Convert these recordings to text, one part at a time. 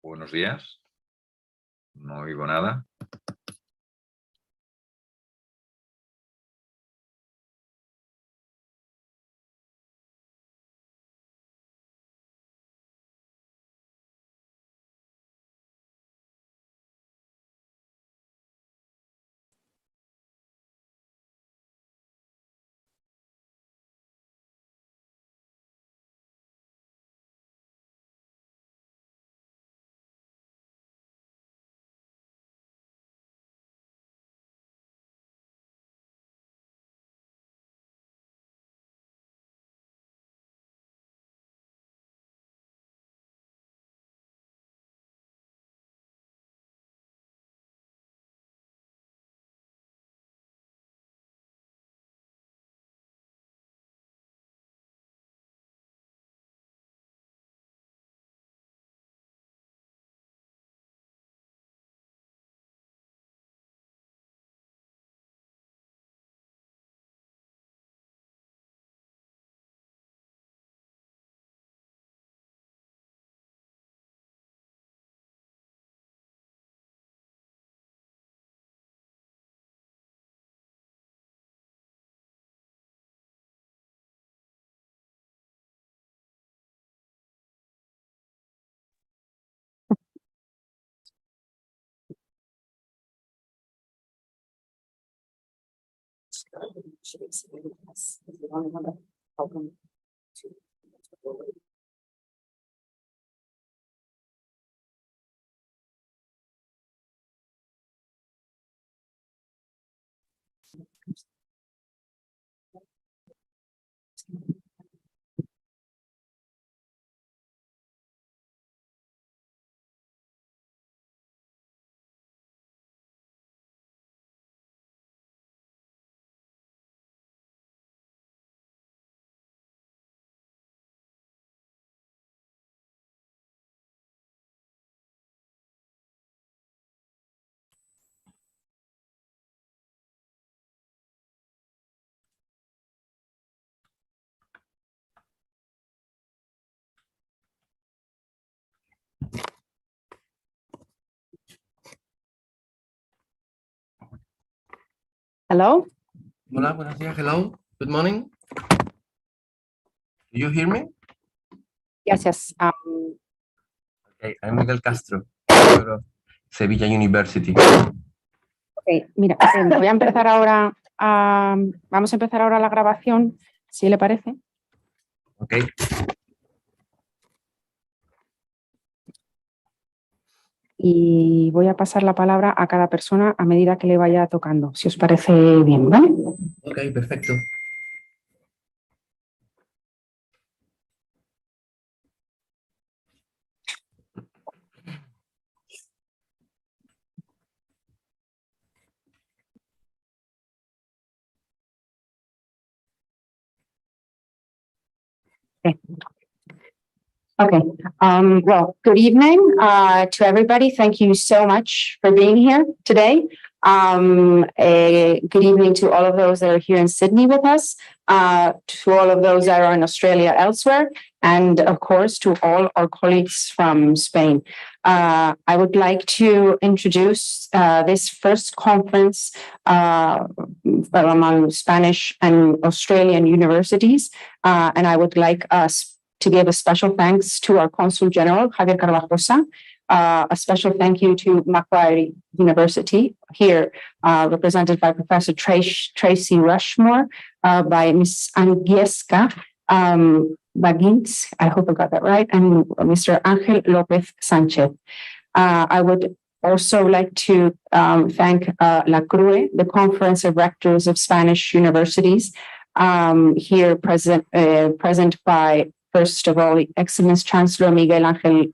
Buenos días. No oigo nada. Hello? Hola, buenos días. Hello. Good morning. Do you hear me? Yes. Okay, I'm Miguel Castro, Sevilla University. Okay, mira, voy a empezar ahora, vamos a empezar ahora la grabación, si le parece. Okay. Y voy a pasar la palabra a cada persona a medida que le vaya tocando, si os parece bien, ¿vale? Ok, perfecto. Okay. Well, good evening to everybody. Thank you so much for being here today. Good evening to all of those that are here in Sydney with us, to all of those that are in Australia elsewhere, and of course to all our colleagues from Spain. I would like to introduce this first conference among Spanish and Australian universities, and I would like us to give a special thanks to our Consul General, Javier Carvajosa. A special thank you to Macquarie University, here represented by Professor Tracy Rushmore, by Ms. Agnieszka Bagins, I hope I got that right, and Mr. Ángel López Sánchez. I would also like to thank La CRUE, the Conference of Rectors of Spanish Universities, here present by, first of all, Excellence Chancellor Miguel Ángel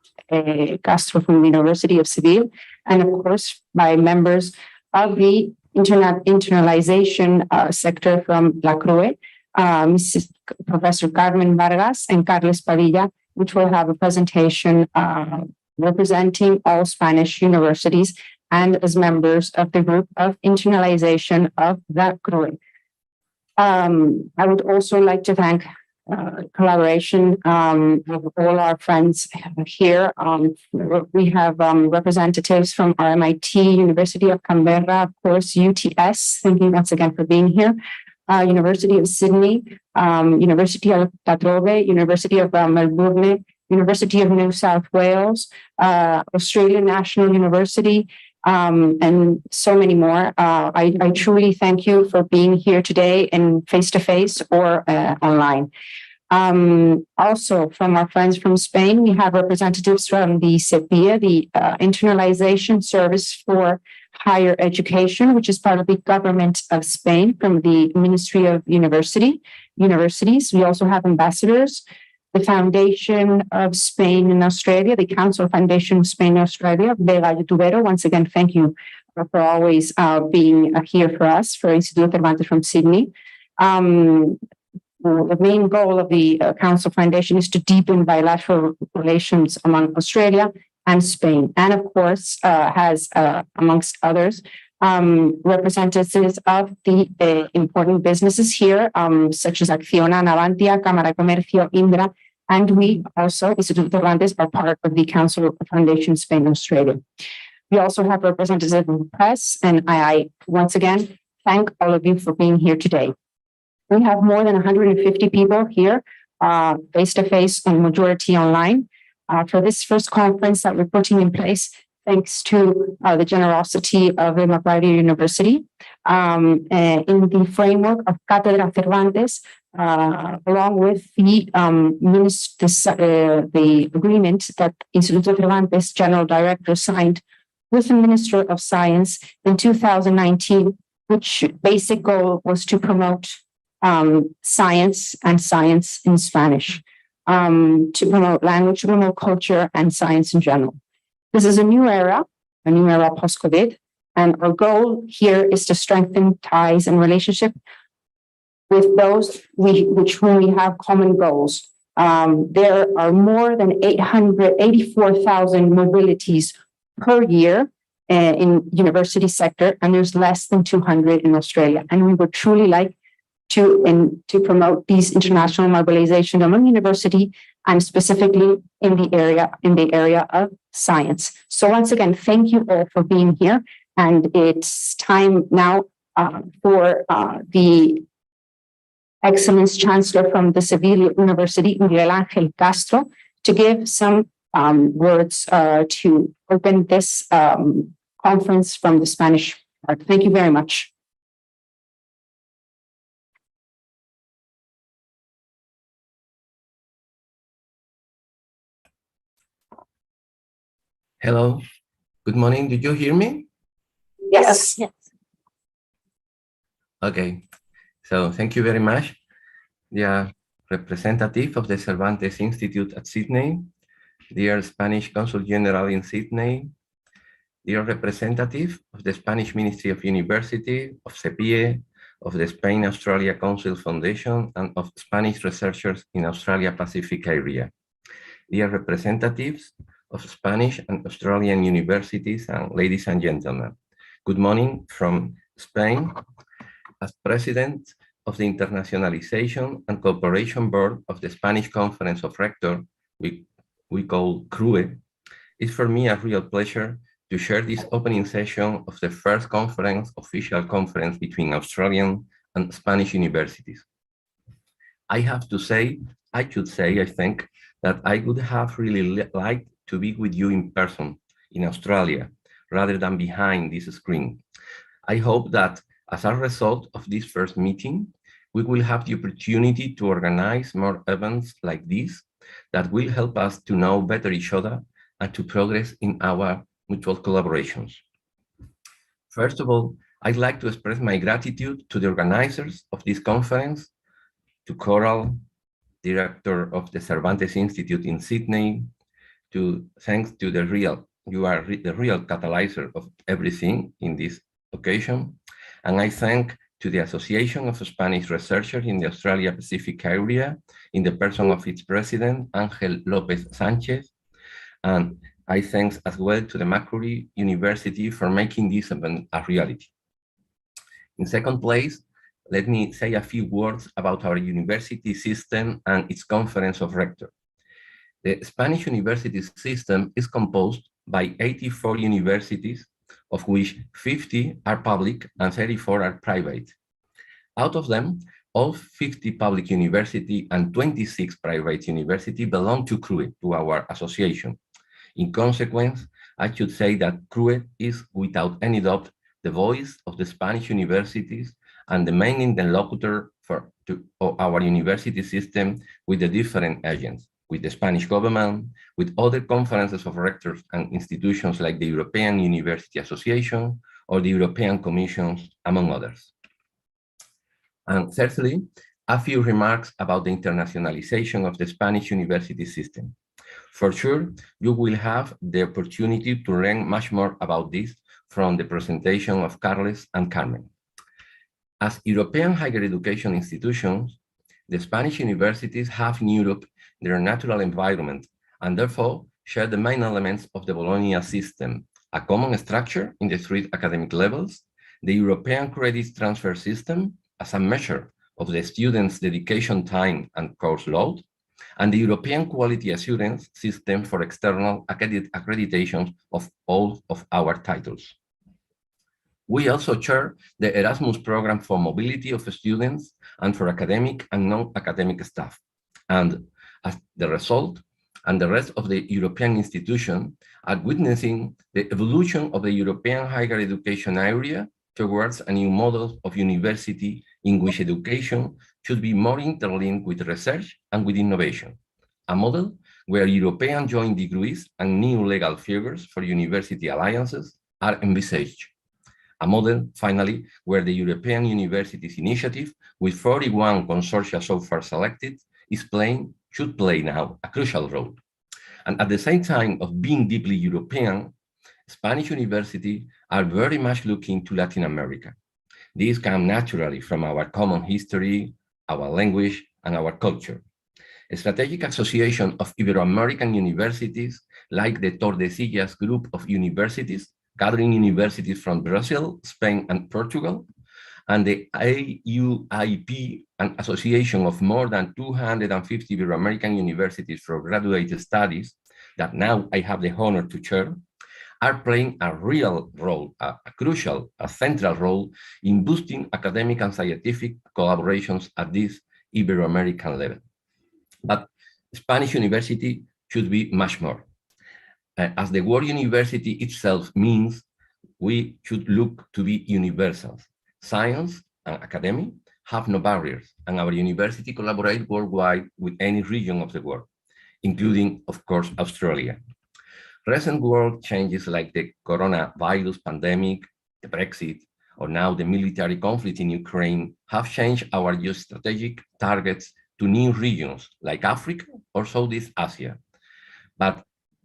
Castro from the University of Seville, and of course by members of the internalization sector from La CRUE, Mrs. Professor Carmen Vargas and Carles Padilla, which will have a presentation representing all Spanish universities and as members of the group of internalization of La CRUE. I would also like to thank collaboration of all our friends here. We have representatives from RMIT, University of Canberra, of course, UTS. Thank you once again for being here. University of Sydney, University of La Trobe, University of Melbourne, University of New South Wales, Australian National University, and so many more. I truly thank you for being here today in face-to-face or online. Also, from our friends from Spain, we have representatives from the CEPIE, the Internalization Service for Higher Education, which is part of the government of Spain, from the Ministry of Universities. We also have ambassadors, the Foundation of Spain and Australia, the Council Foundation of Spain and Australia, Vega Tubero. Once again, thank you for always being here for us, for Instituto Cervantes from Sydney. The main goal of the Council Foundation is to deepen bilateral relations among Australia and Spain, and of course has, amongst others, representatives of the important businesses here, such as Acciona, Navantia, Cámara de Comercio, Indra, and we also, Instituto Cervantes, are part of the Council Foundation Spain and Australia. We also have representatives of the press, and I once again thank all of you for being here today. We have more than 150 people here, face-to-face and majority online, for this first conference that we're putting in place, thanks to the generosity of the Macquarie University, in the framework of Cátedra Cervantes, along with the agreement that Instituto Cervantes General Director signed with the Minister of Science in 2019, which basic goal was to promote science and science in Spanish, to promote language, to promote culture and science in general. This is a new era post-COVID, and our goal here is to strengthen ties and relationship with those which whom we have common goals. There are more than 84,000 mobilities per year in university sector, and there's less than 200 in Australia. And we would truly like to promote these international mobilization among university and specifically in the area of science. So once again, thank you all for being here. And it's time now for the Excellence Chancellor from the Seville University, Miguel Ángel Castro, to give some words to open this conference from the Spanish part. Thank you very much. Hello, good morning. Did you hear me? Yes. Okay, so thank you very much. Dear representative of the Cervantes Institute at Sydney, dear Spanish Consul General in Sydney, dear representative of the Spanish Ministry of University, of CEPIE, of the Spain-Australia Council Foundation, and of Spanish researchers in Australia Pacific area, dear representatives of Spanish and Australian universities, and ladies and gentlemen, good morning from Spain. As President of the Internationalization and Cooperation Board of the Spanish Conference of Rectors, we call CRUE, it's for me a real pleasure to share this opening session of the first official conference between Australian and Spanish universities. I should say, I think, that I would have really liked to be with you in person in Australia, rather than behind this screen. I hope that as a result of this first meeting, we will have the opportunity to organize more events like this that will help us to know better each other and to progress in our mutual collaborations. First of all, I'd like to express my gratitude to the organizers of this conference, to Coral, director of the Cervantes Institute in Sydney, thanks to you are the real catalyzer of everything in this occasion. And I thank to the Association of Spanish Researchers in the Australia Pacific area, in the person of its president, Ángel López Sánchez. And I thank as well to the Macquarie University for making this event a reality. In second place, let me say a few words about our university system and its conference of rectors. The Spanish university system is composed by 84 universities, of which 50 are public and 34 are private. Out of them, all 50 public university and 26 private university belong to CRUE, to our association. In consequence, I should say that CRUE is, without any doubt, the voice of the Spanish universities and the main interlocutor for our university system with the different agents, with the Spanish government, with other conferences of rectors and institutions like the European University Association or the European Commission, among others. And thirdly, a few remarks about the internationalization of the Spanish university system. For sure, you will have the opportunity to learn much more about this from the presentation of Carles and Carmen. As European higher education institutions, the Spanish universities have in Europe their natural environment and therefore share the main elements of the Bologna system, a common structure in the three academic levels, the European credit transfer system as a measure of the students' dedication time and course load, and the European quality assurance system for external accreditation of all of our titles. We also share the Erasmus program for mobility of students and for academic and non-academic staff. And as the result, and the rest of the European institutions are witnessing the evolution of the European higher education area towards a new model of university in which education should be more interlinked with research and with innovation. A model where European joint degrees and new legal figures for university alliances are envisaged. A model, finally, where the European Universities Initiative, with 41 consortia so far selected, should play now a crucial role. And at the same time of being deeply European, Spanish universities are very much looking to Latin America. These come naturally from our common history, our language, and our culture. A strategic association of Ibero-American universities, like the Tordesillas group of universities, gathering universities from Brazil, Spain, and Portugal, and the AUIP, an association of more than 250 Ibero-American universities for graduate studies, that now I have the honor to chair, are playing a real role, a crucial, a central role in boosting academic and scientific collaborations at this Ibero-American level. But Spanish university should be much more. As the word university itself means, we should look to be universals. Science and academy have no barriers, and our university collaborate worldwide with any region of the world, including, of course, Australia. Recent world changes like the coronavirus pandemic, the Brexit, or now the military conflict in Ukraine have changed our geostrategic targets to new regions like Africa or Southeast Asia. But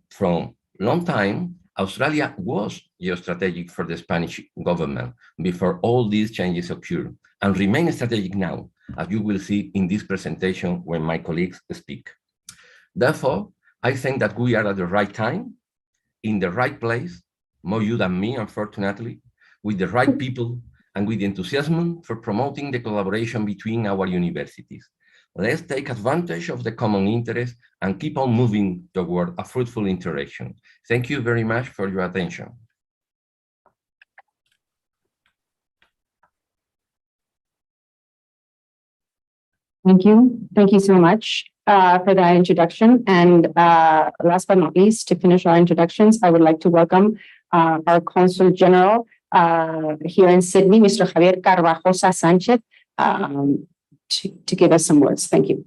from long time, Australia was geostrategic for the Spanish government before all these changes occurred and remain strategic now, as you will see in this presentation when my colleagues speak. Therefore, I think that we are at the right time, in the right place, more you than me, unfortunately, with the right people and with enthusiasm for promoting the collaboration between our universities. Let's take advantage of the common interest and keep on moving toward a fruitful interaction. Thank you very much for your attention. Thank you. Thank you so much for that introduction. And last but not least, to finish our introductions, I would like to welcome our Consul General here in Sydney, Mr. Javier Carvajosa Sanchez, to give us some words. Thank you.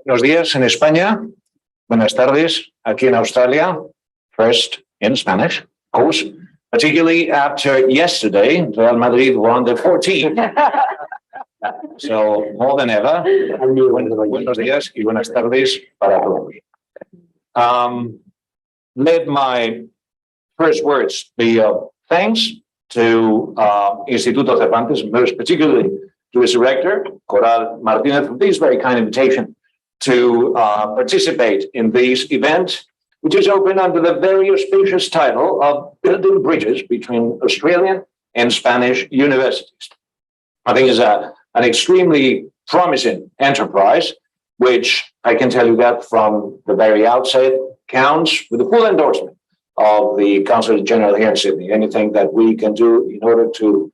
Buenos días en España. Buenas tardes aquí en Australia. First in Spanish, of course, particularly after yesterday, Real Madrid won the 14. So more than ever, buenos días y buenas tardes para todos. Let my first words be thanks to Instituto Cervantes, most particularly to its director, Coral Martinez, for this very kind invitation to participate in this event, which is open under the very auspicious title of Building Bridges Between Australian and Spanish Universities. I think it's an extremely promising enterprise, which I can tell you that from the very outset counts with the full endorsement of the Consul General here in Sydney. Anything that we can do in order to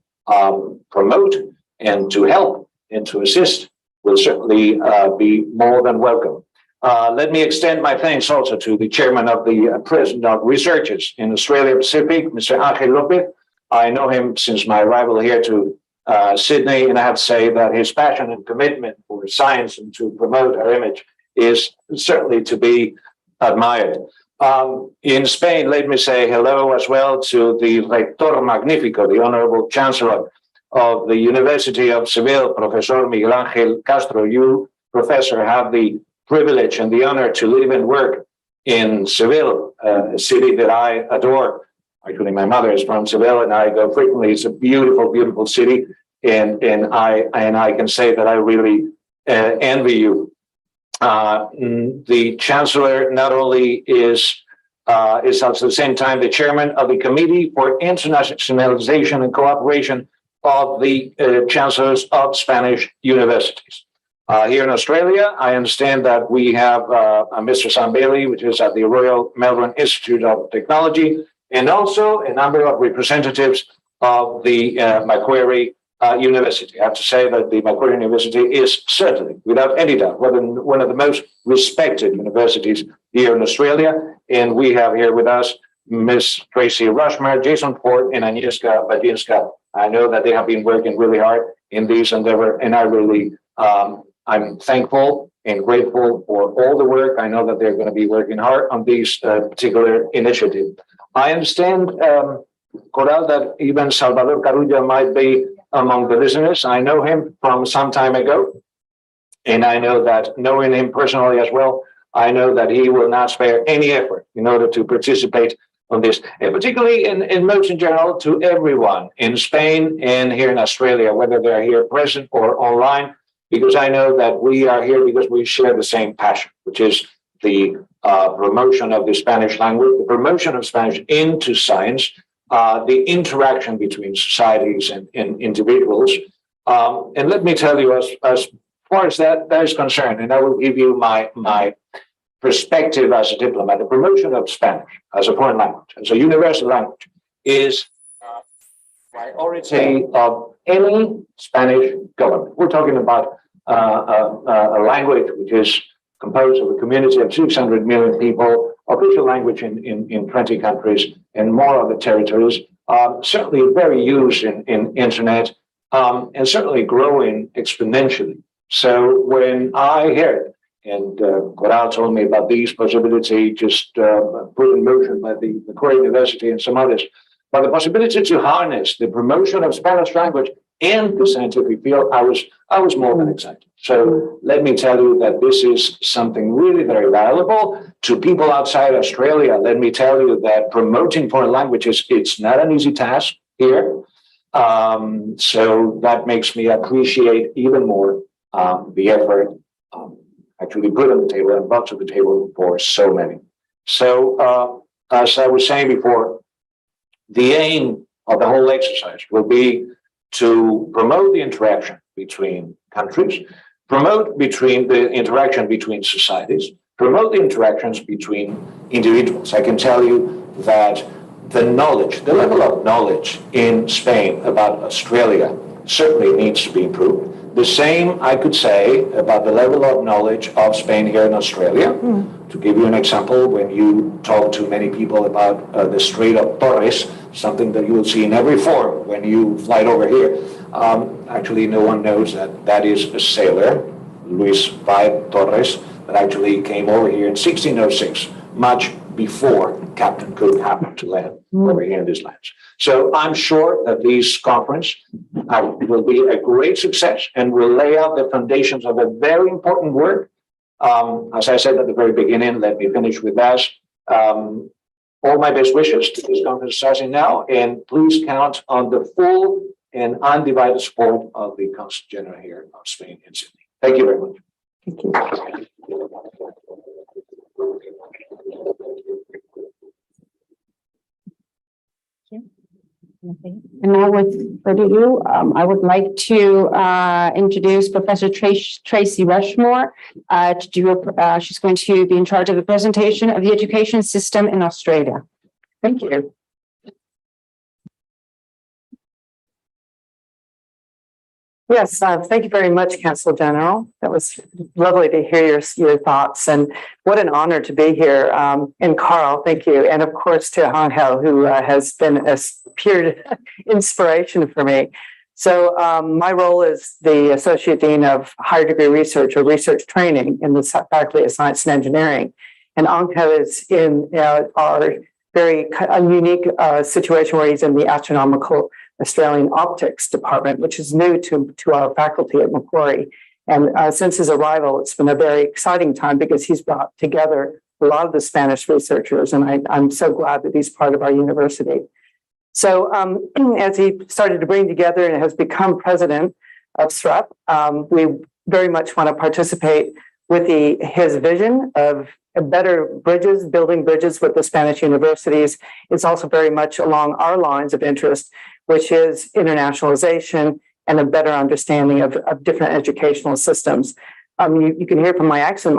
promote and to help and to assist will certainly be more than welcome. Let me extend my thanks also to the chairman of the President of Researchers in Australia Pacific, Mr. Angel Lopez. I know him since my arrival here to Sydney, and I have to say that his passion and commitment for science and to promote our image is certainly to be admired. In Spain, let me say hello as well to the Rector Magnifico, the Honorable Chancellor of the University of Seville, Professor Miguel Ángel Castro. You, Professor, have the privilege and the honor to live and work in Seville, a city that I adore. Actually, my mother is from Seville, and I go frequently. It's a beautiful, beautiful city, and I can say that I really envy you. The Chancellor not only is at the same time the chairman of the Committee for Internationalization and Cooperation of the Chancellors of Spanish Universities. Here in Australia, I understand that we have Mr. Sam Bailey, which is at the Royal Melbourne Institute of Technology, and also a number of representatives of the Macquarie University. I have to say that the Macquarie University is certainly, without any doubt, one of the most respected universities here in Australia. And we have here with us Ms. Tracy Rushmer, Jason Ford, and Agnieszka Badzinska. I know that they have been working really hard in this endeavor, and I really, I'm thankful and grateful for all the work. I know that they're going to be working hard on this particular initiative. I understand, Coral, that even Salvador Carulla might be among the listeners. I know him from some time ago, and I know that knowing him personally as well, I know that he will not spare any effort in order to participate on this, and particularly in most in general to everyone in Spain and here in Australia, whether they're here present or online, because I know that we are here because we share the same passion, which is the promotion of the Spanish language, the promotion of Spanish into science, the interaction between societies and individuals. And let me tell you, as far as that is concerned, and I will give you my perspective as a diplomat, the promotion of Spanish as a foreign language, as a universal language, is priority of any Spanish government. We're talking about a language which is composed of a community of 600 million people, official language in 20 countries and more of the territories, certainly very used in internet, and certainly growing exponentially. So when I heard, and Coral told me about these possibility just put in motion by the Macquarie University and some others, but the possibility to harness the promotion of Spanish language in the scientific field, I was more than excited. So let me tell you that this is something really very valuable to people outside Australia. Let me tell you that promoting foreign languages, it's not an easy task here. So that makes me appreciate even more the effort actually put on the table and brought to the table for so many. So as I was saying before, the aim of the whole exercise will be to promote the interaction between countries, promote the interaction between societies, promote the interactions between individuals. I can tell you that the level of knowledge in Spain about Australia certainly needs to be improved. The same I could say about the level of knowledge of Spain here in Australia. To give you an example, when you talk to many people about the Strait of Torres, something that you will see in every forum when you fly over here, actually no one knows that is a sailor, Luis V. Torres, that actually came over here in 1606, much before Captain Cook happened to land over here in these lands. So I'm sure that this conference will be a great success and will lay out the foundations of a very important work. As I said at the very beginning, let me finish with that. All my best wishes to this conference starting now, and please count on the full and undivided support of the Consul General here of Spain in Sydney. Thank you very much. Thank you. And now with further ado, I would like to introduce Professor Tracy Rushmore. She's going to be in charge of the presentation of the education system in Australia. Thank you. Yes, thank you very much, Council General. That was lovely to hear your thoughts, and what an honor to be here. And Carl, thank you. And of course to Angel, who has been a pure inspiration for me. So my role is the Associate Dean of Higher Degree Research or Research Training in the Faculty of Science and Engineering. And Angel is in our very unique situation where he's in the astronomical Australian Optics Department, which is new to our faculty at Macquarie. And since his arrival, it's been a very exciting time because he's brought together a lot of the Spanish researchers, and I'm so glad that he's part of our university. So as he started to bring together and has become president of SRAP, we very much want to participate with his vision of better bridges, building bridges with the Spanish universities. It's also very much along our lines of interest, which is internationalization and a better understanding of different educational systems. You can hear from my accent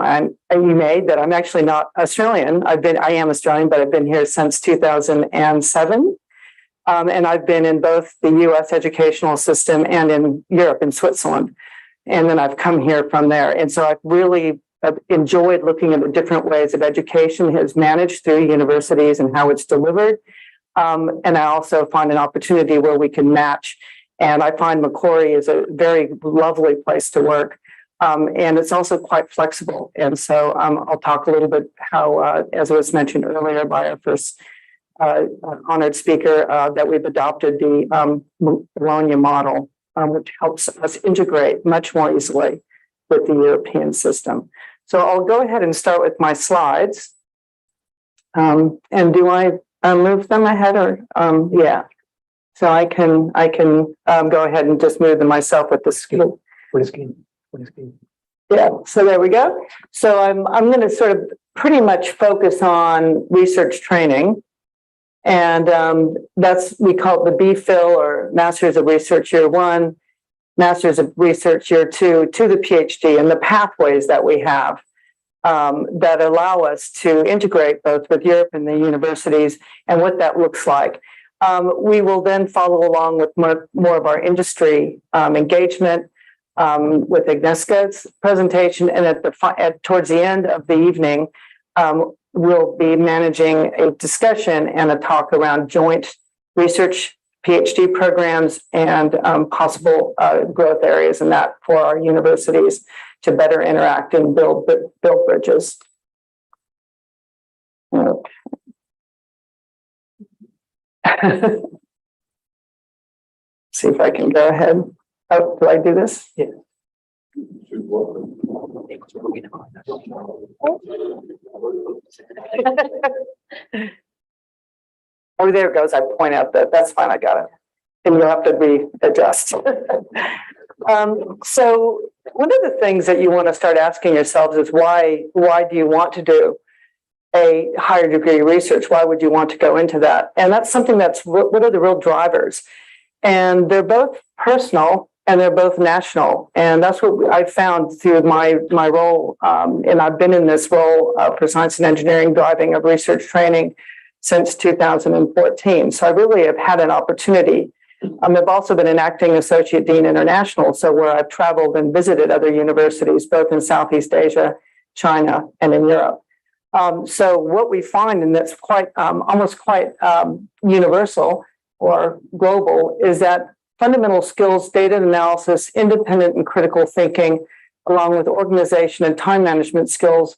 you made that I'm actually not Australian. I am Australian, but I've been here since 2007. And I've been in both the US educational system and in Europe, in Switzerland. And then I've come here from there. And so I've really enjoyed looking at the different ways of education is managed through universities and how it's delivered. And I also find an opportunity where we can match. And I find Macquarie is a very lovely place to work. And it's also quite flexible. And so I'll talk a little bit how, as was mentioned earlier by our first honored speaker, that we've adopted the Bologna model, which helps us integrate much more easily with the European system. So I'll go ahead and start with my slides. And do I move them ahead or, yeah. So I can go ahead and just move them myself with the screen. Yeah, so there we go. So I'm going to sort of pretty much focus on research training. And we call it the BPhil or Masters of Research Year 1, Masters of Research Year 2 to the PhD, and the pathways that we have that allow us to integrate both with Europe and the universities and what that looks like. We will then follow along with more of our industry engagement with Agnieszka's presentation, and towards the end of the evening, we'll be managing a discussion and a talk around joint research PhD programs and possible growth areas in that for our universities to better interact and build bridges. Okay. See if I can go ahead. Oh, do I do this? Yeah. Oh, there it goes. I point out that's fine. I got it. And you'll have to readjust. So one of the things that you want to start asking yourselves is why do you want to do a higher degree research? Why would you want to go into that? And that's something what are the real drivers? And they're both personal and they're both national. And that's what I found through my role. And I've been in this role for science and engineering driving of research training since 2014. So I really have had an opportunity. I've also been an acting associate dean international, so where I've traveled and visited other universities, both in Southeast Asia, China, and in Europe. So what we find, and that's quite almost quite universal or global, is that fundamental skills, data analysis, independent and critical thinking, along with organization and time management skills,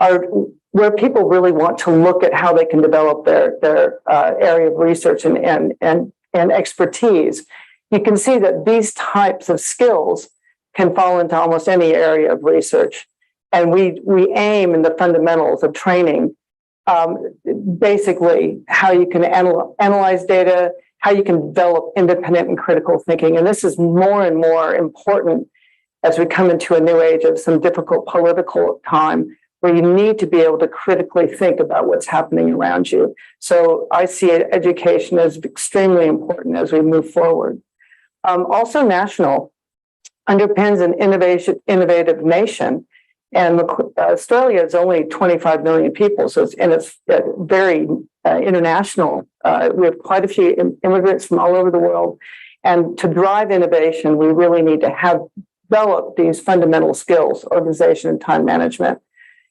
are where people really want to look at how they can develop their area of research and expertise. You can see that these types of skills can fall into almost any area of research. And we aim in the fundamentals of training, basically how you can analyze data, how you can develop independent and critical thinking. And this is more and more important as we come into a new age of some difficult political time where you need to be able to critically think about what's happening around you. So I see education as extremely important as we move forward. Also national, underpins an innovative nation. And Australia is only 25 million people, so it's very international. We have quite a few immigrants from all over the world. And to drive innovation, we really need to have developed these fundamental skills, organization and time management.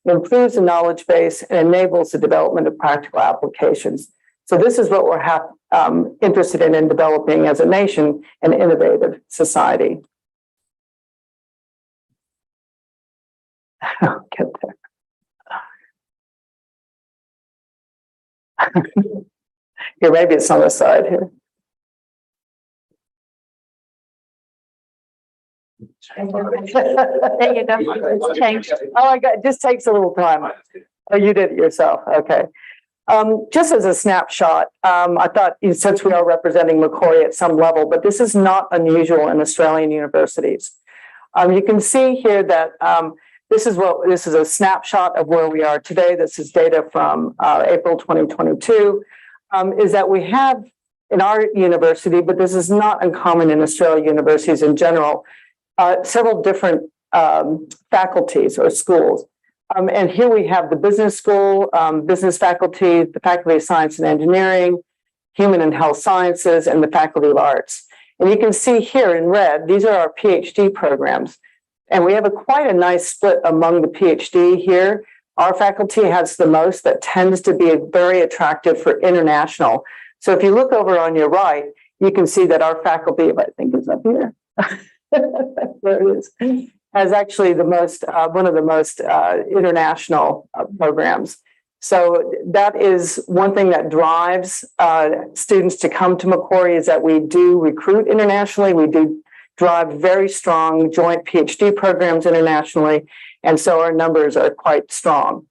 It improves the knowledge base and enables the development of practical applications. So this is what we're interested in developing as a nation, an innovative society. I'll get there. Here, maybe it's on the side here. There you go. It's changed. Oh my God, it just takes a little time. Oh, you did it yourself. Okay. Just as a snapshot, I thought, since we are representing Macquarie at some level, but this is not unusual in Australian universities. You can see here that this is a snapshot of where we are today. This is data from April 2022. Is that we have in our university, but this is not uncommon in Australian universities in general, several different faculties or schools. And here we have the business school, business faculty, the faculty of science and engineering, human and health sciences, and the faculty of arts. And you can see here in red, these are our PhD programs. And we have quite a nice split among the PhD here. Our faculty has the most that tends to be very attractive for international. So if you look over on your right, you can see that our faculty, I think is up here, there it is, has actually the most, one of the most international programs. So that is one thing that drives students to come to Macquarie, is that we do recruit internationally. We do drive very strong joint PhD programs internationally. And so our numbers are quite strong.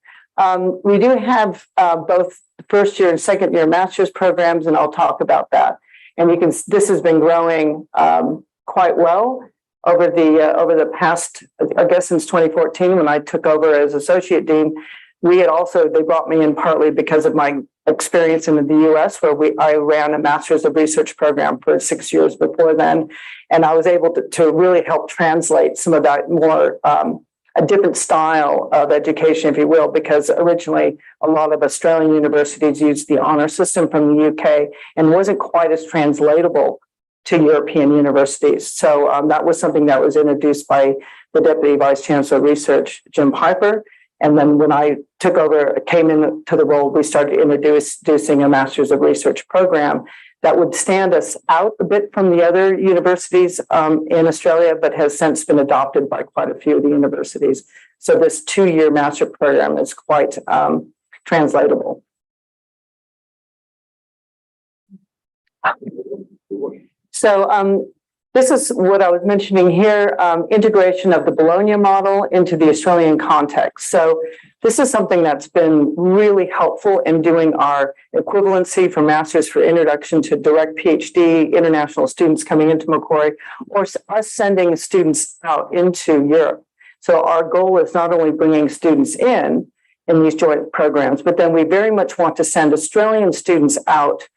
We do have both first year and second year master's programs, and I'll talk about that. And you can, this has been growing quite well over the past, I guess since 2014, when I took over as associate dean. They brought me in partly because of my experience in the US, where I ran a master's of research program for 6 years before then. And I was able to really help translate some of that more, a different style of education, if you will, because originally a lot of Australian universities used the honor system from the UK and wasn't quite as translatable to European universities. So that was something that was introduced by the Deputy Vice Chancellor of Research, Jim Piper. And then when I took over, came into the role, we started introducing a Master's of Research program that would stand us out a bit from the other universities in Australia, but has since been adopted by quite a few of the universities. So this 2-year master program is quite translatable. So this is what I was mentioning here, integration of the Bologna model into the Australian context. So this is something that's been really helpful in doing our equivalency for Masters for Introduction to Direct PhD, international students coming into Macquarie, or us sending students out into Europe. So our goal is not only bringing students in these joint programs, but then we very much want to send Australian students out.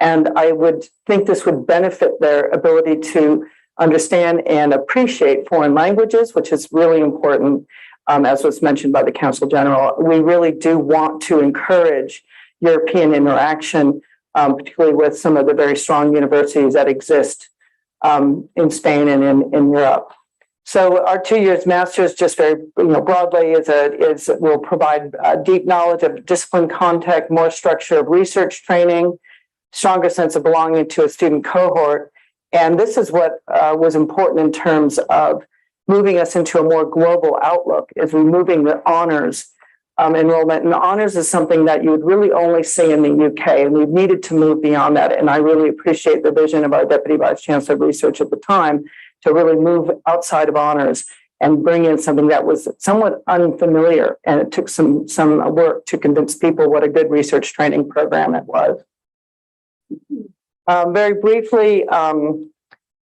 And I would think this would benefit their ability to understand and appreciate foreign languages, which is really important, as was mentioned by the Council General. We really do want to encourage European interaction, particularly with some of the very strong universities that exist in Spain and in Europe. So our 2 years master's, just very broadly, will provide deep knowledge of discipline content, more structure of research training, stronger sense of belonging to a student cohort. And this is what was important in terms of moving us into a more global outlook, is removing the honors enrollment. And honors is something that you would really only see in the UK, and we've needed to move beyond that. And I really appreciate the vision of our Deputy Vice Chancellor of Research at the time to really move outside of honors and bring in something that was somewhat unfamiliar. And it took some work to convince people what a good research training program it was. Very briefly,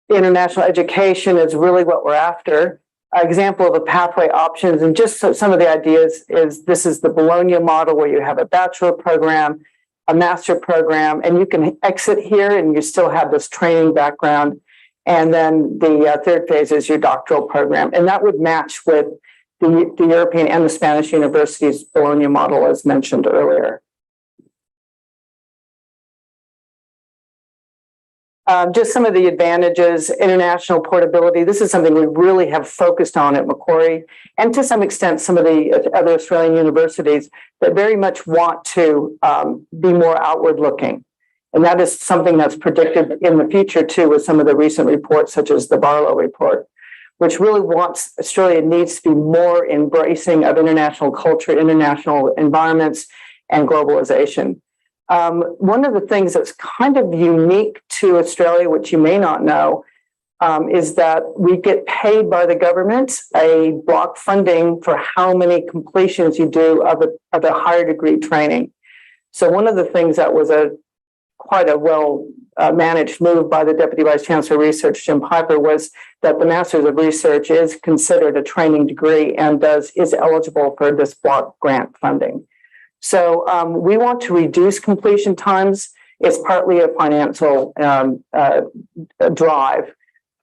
international education is really what we're after. example of the pathway options, and just some of the ideas is this is the Bologna model where you have a bachelor program, a master program, and you can exit here and you still have this training background. And then the third phase is your doctoral program. And that would match with the European and the Spanish universities' Bologna model, as mentioned earlier. Just some of the advantages, international portability. This is something we really have focused on at Macquarie, and to some extent, some of the other Australian universities that very much want to be more outward looking. And that is something that's predicted in the future too, with some of the recent reports, such as the Barlow report, which really wants Australia needs to be more embracing of international culture, international environments, and globalization. One of the things that's kind of unique to Australia, which you may not know, is that we get paid by the government a block funding for how many completions you do of a higher degree training. So one of the things that was quite a well managed move by the Deputy Vice Chancellor of Research, Jim Piper, was that the Masters of Research is considered a training degree and is eligible for this block grant funding. So we want to reduce completion times. It's partly a financial drive,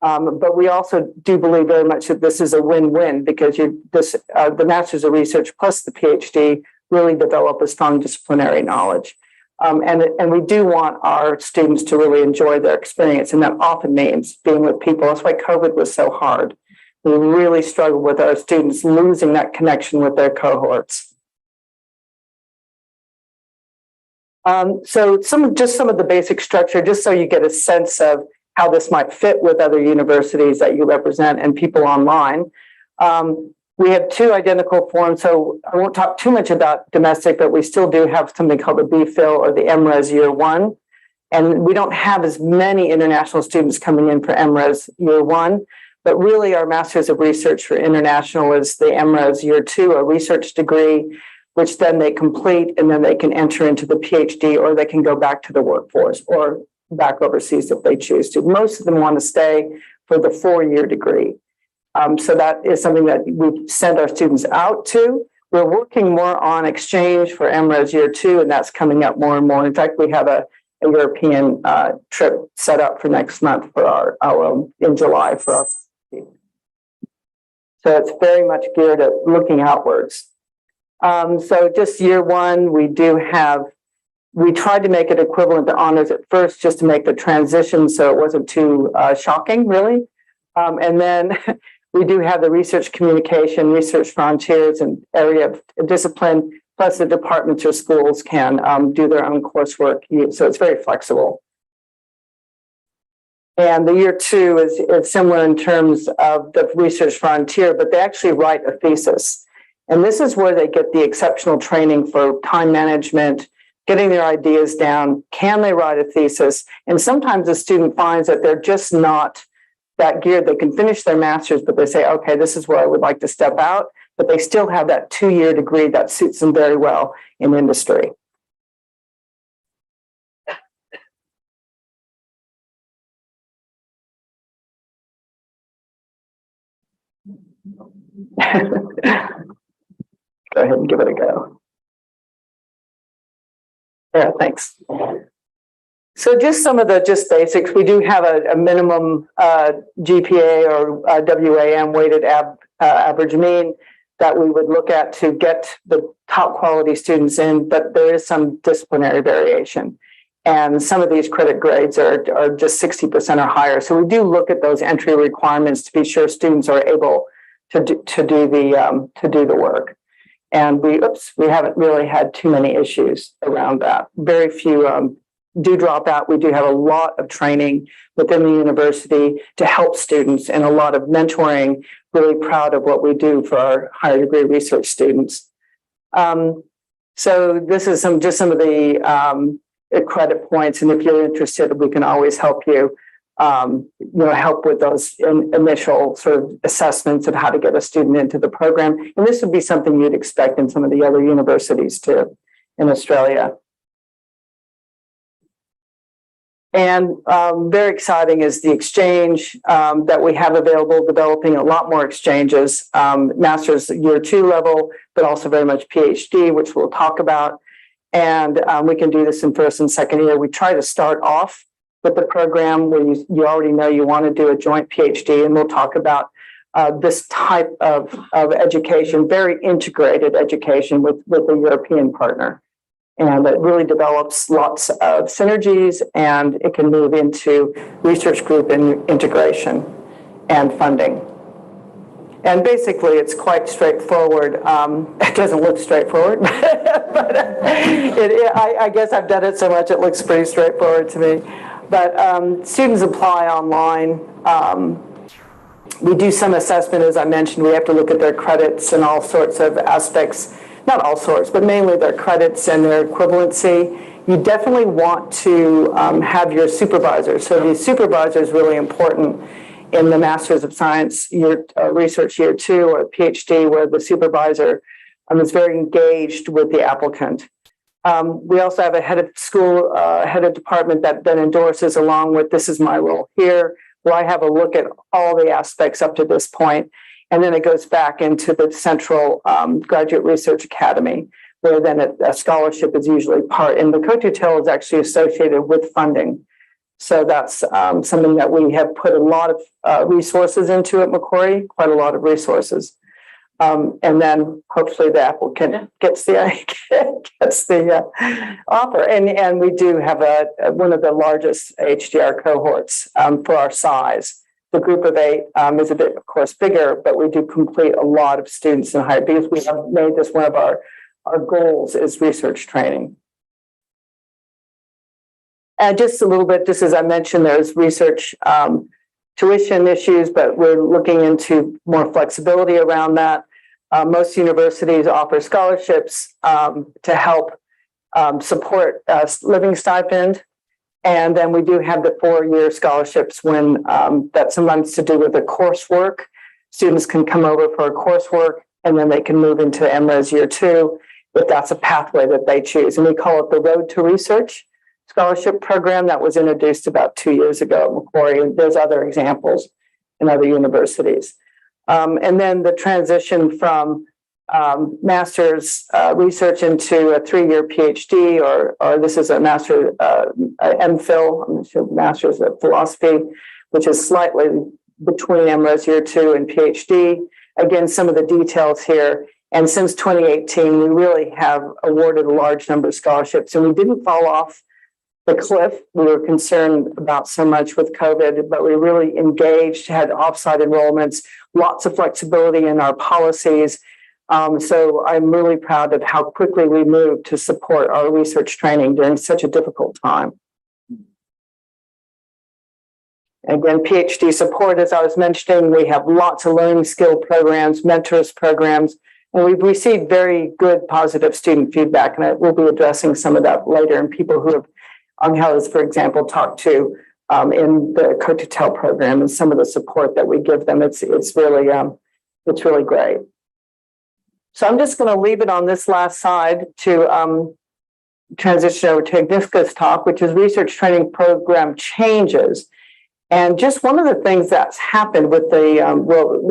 but we also do believe very much that this is a win-win, because the Masters of Research plus the PhD really develop a strong disciplinary knowledge. And we do want our students to really enjoy their experience, and that often means being with people. That's why COVID was so hard. We really struggled with our students losing that connection with their cohorts. So some of the basic structure, just so you get a sense of how this might fit with other universities that you represent and people online. We have two identical forms, so I won't talk too much about domestic, but we still do have something called the BPhil or the MRes Year 1. And we don't have as many international students coming in for MRes Year 1, but really our Masters of Research for International is the MRes Year 2, a research degree, which then they complete, and then they can enter into the PhD, or they can go back to the workforce or back overseas if they choose to. Most of them want to stay for the 4-year degree. So that is something that we send our students out to. We're working more on exchange for MRes Year 2, and that's coming up more and more. In fact, we have a European trip set up for next month for our in July for us. So it's very much geared at looking outwards. So just Year 1, we tried to make it equivalent to honors at first, just to make the transition so it wasn't too shocking, really. And then we do have the research communication, research frontiers, and area of discipline, plus the departments or schools can do their own coursework. So it's very flexible. And the Year 2 is similar in terms of the research frontier, but they actually write a thesis. And this is where they get the exceptional training for time management, getting their ideas down. Can they write a thesis? And sometimes the student finds that they're just not that geared. They can finish their master's, but they say, okay, this is where I would like to step out. But they still have that 2-year degree that suits them very well in industry. Go ahead and give it a go. Yeah, thanks. So just some of the basics. We do have a minimum GPA or WAM, weighted average mean, that we would look at to get the top quality students in, but there is some disciplinary variation. And some of these credit grades are just 60% or higher. So we do look at those entry requirements to be sure students are able to do the work. And we haven't really had too many issues around that. Very few do drop out. We do have a lot of training within the university to help students, and a lot of mentoring. Really proud of what we do for our higher degree research students. So this is some of the credit points, and if you're interested, we can always help you. Help with those initial sort of assessments of how to get a student into the program. And this would be something you'd expect in some of the other universities too in Australia. And very exciting is the exchange that we have available, developing a lot more exchanges, master's year 2 level, but also very much PhD, which we'll talk about. And we can do this in first and second year. We try to start off with the program where you already know you want to do a joint PhD, and we'll talk about this type of education, very integrated education with a European partner. And it really develops lots of synergies, and it can move into research group integration and funding. And basically, it's quite straightforward. It doesn't look straightforward, but I guess I've done it so much, it looks pretty straightforward to me. But students apply online. We do some assessment, as I mentioned. We have to look at their credits and all sorts of aspects. Not all sorts, but mainly their credits and their equivalency. You definitely want to have your supervisor. So the supervisor is really important in the Master's of Science year, research year 2 or PhD, where the supervisor is very engaged with the applicant. We also have a head of school, head of department that then endorses along with, this is my role here, where I have a look at all the aspects up to this point. And then it goes back into the Central Graduate Research Academy, where then a scholarship is usually part, and the co-tutel is actually associated with funding. So that's something that we have put a lot of resources into at Macquarie, quite a lot of resources. And then hopefully the applicant gets the offer. And we do have one of the largest HDR cohorts for our size. The group of 8 is a bit, of course, bigger, but we do complete a lot of students in higher, because we have made this one of our goals is research training. And just a little bit, just as I mentioned, there's research tuition issues, but we're looking into more flexibility around that. Most universities offer scholarships to help support living stipend. And then we do have the 4-year scholarships when that's sometimes to do with the coursework. Students can come over for a coursework, and then they can move into MRes year 2 if that's a pathway that they choose. And we call it the Road to Research Scholarship Program that was introduced about 2 years ago at Macquarie. And there's other examples in other universities. And then the transition from master's research into a 3-year PhD, or this is a master MPhil, master's of philosophy, which is slightly between MRes year 2 and PhD. Again, some of the details here. And since 2018, we really have awarded a large number of scholarships, and we didn't fall off the cliff we were concerned about so much with COVID, but we really engaged, had offsite enrollments, lots of flexibility in our policies. So I'm really proud of how quickly we moved to support our research training during such a difficult time. Again, PhD support, as I was mentioning, we have lots of learning skill programs, mentors programs, and we've received very good positive student feedback, and we'll be addressing some of that later. And people who have, has, for example, talked to in the co-tutel program and some of the support that we give them, it's really great. So I'm just going to leave it on this last slide to transition over to Agnieszka's talk, which is research training program changes. And just one of the things that's happened with the,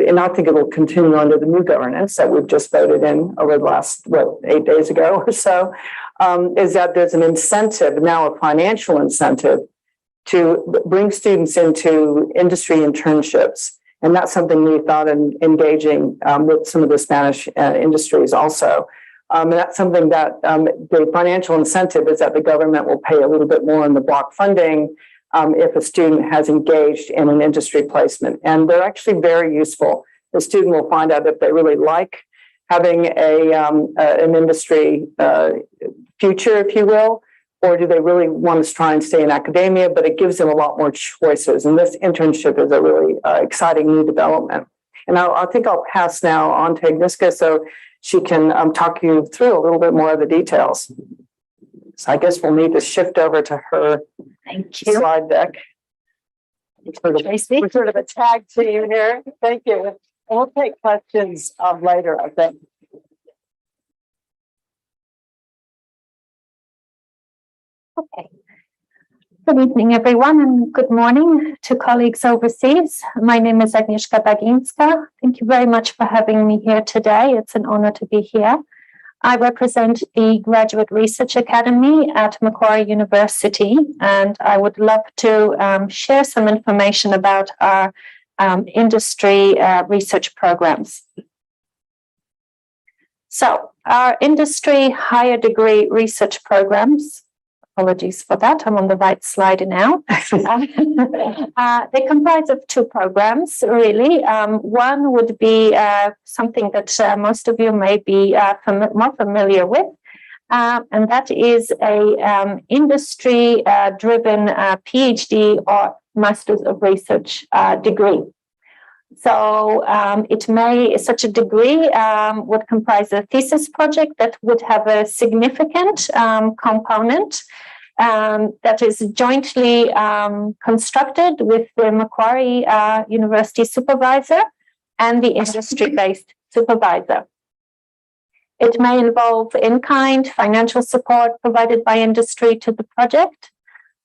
and I think it will continue under the new governance that we've just voted in over the last, 8 days ago or so, is that there's an incentive, now a financial incentive, to bring students into industry internships. And that's something we thought in engaging with some of the Spanish industries also. And that's something that the financial incentive is that the government will pay a little bit more in the block funding if a student has engaged in an industry placement. And they're actually very useful. The student will find out if they really like having an industry future, if you will, or do they really want to try and stay in academia, but it gives them a lot more choices. And this internship is a really exciting new development. And I think I'll pass now on to Agnieszka so she can talk you through a little bit more of the details. So I guess we'll need to shift over to her slide deck. We're sort of a tag team here. Thank you. And we'll take questions later, I think. Okay. Good evening, everyone, and good morning to colleagues overseas. My name is Agnieszka Baginska. Thank you very much for having me here today. It's an honor to be here. I represent the Graduate Research Academy at Macquarie University, and I would love to share some information about our industry research programs. So, our industry higher degree research programs, apologies for that, I'm on the right slide now. They comprise of two programs, really. One would be something that most of you may be more familiar with, and that is a industry-driven PhD or Masters of Research degree. So such a degree would comprise a thesis project that would have a significant component that is jointly constructed with the Macquarie University supervisor and the industry-based supervisor. It may involve in-kind financial support provided by industry to the project.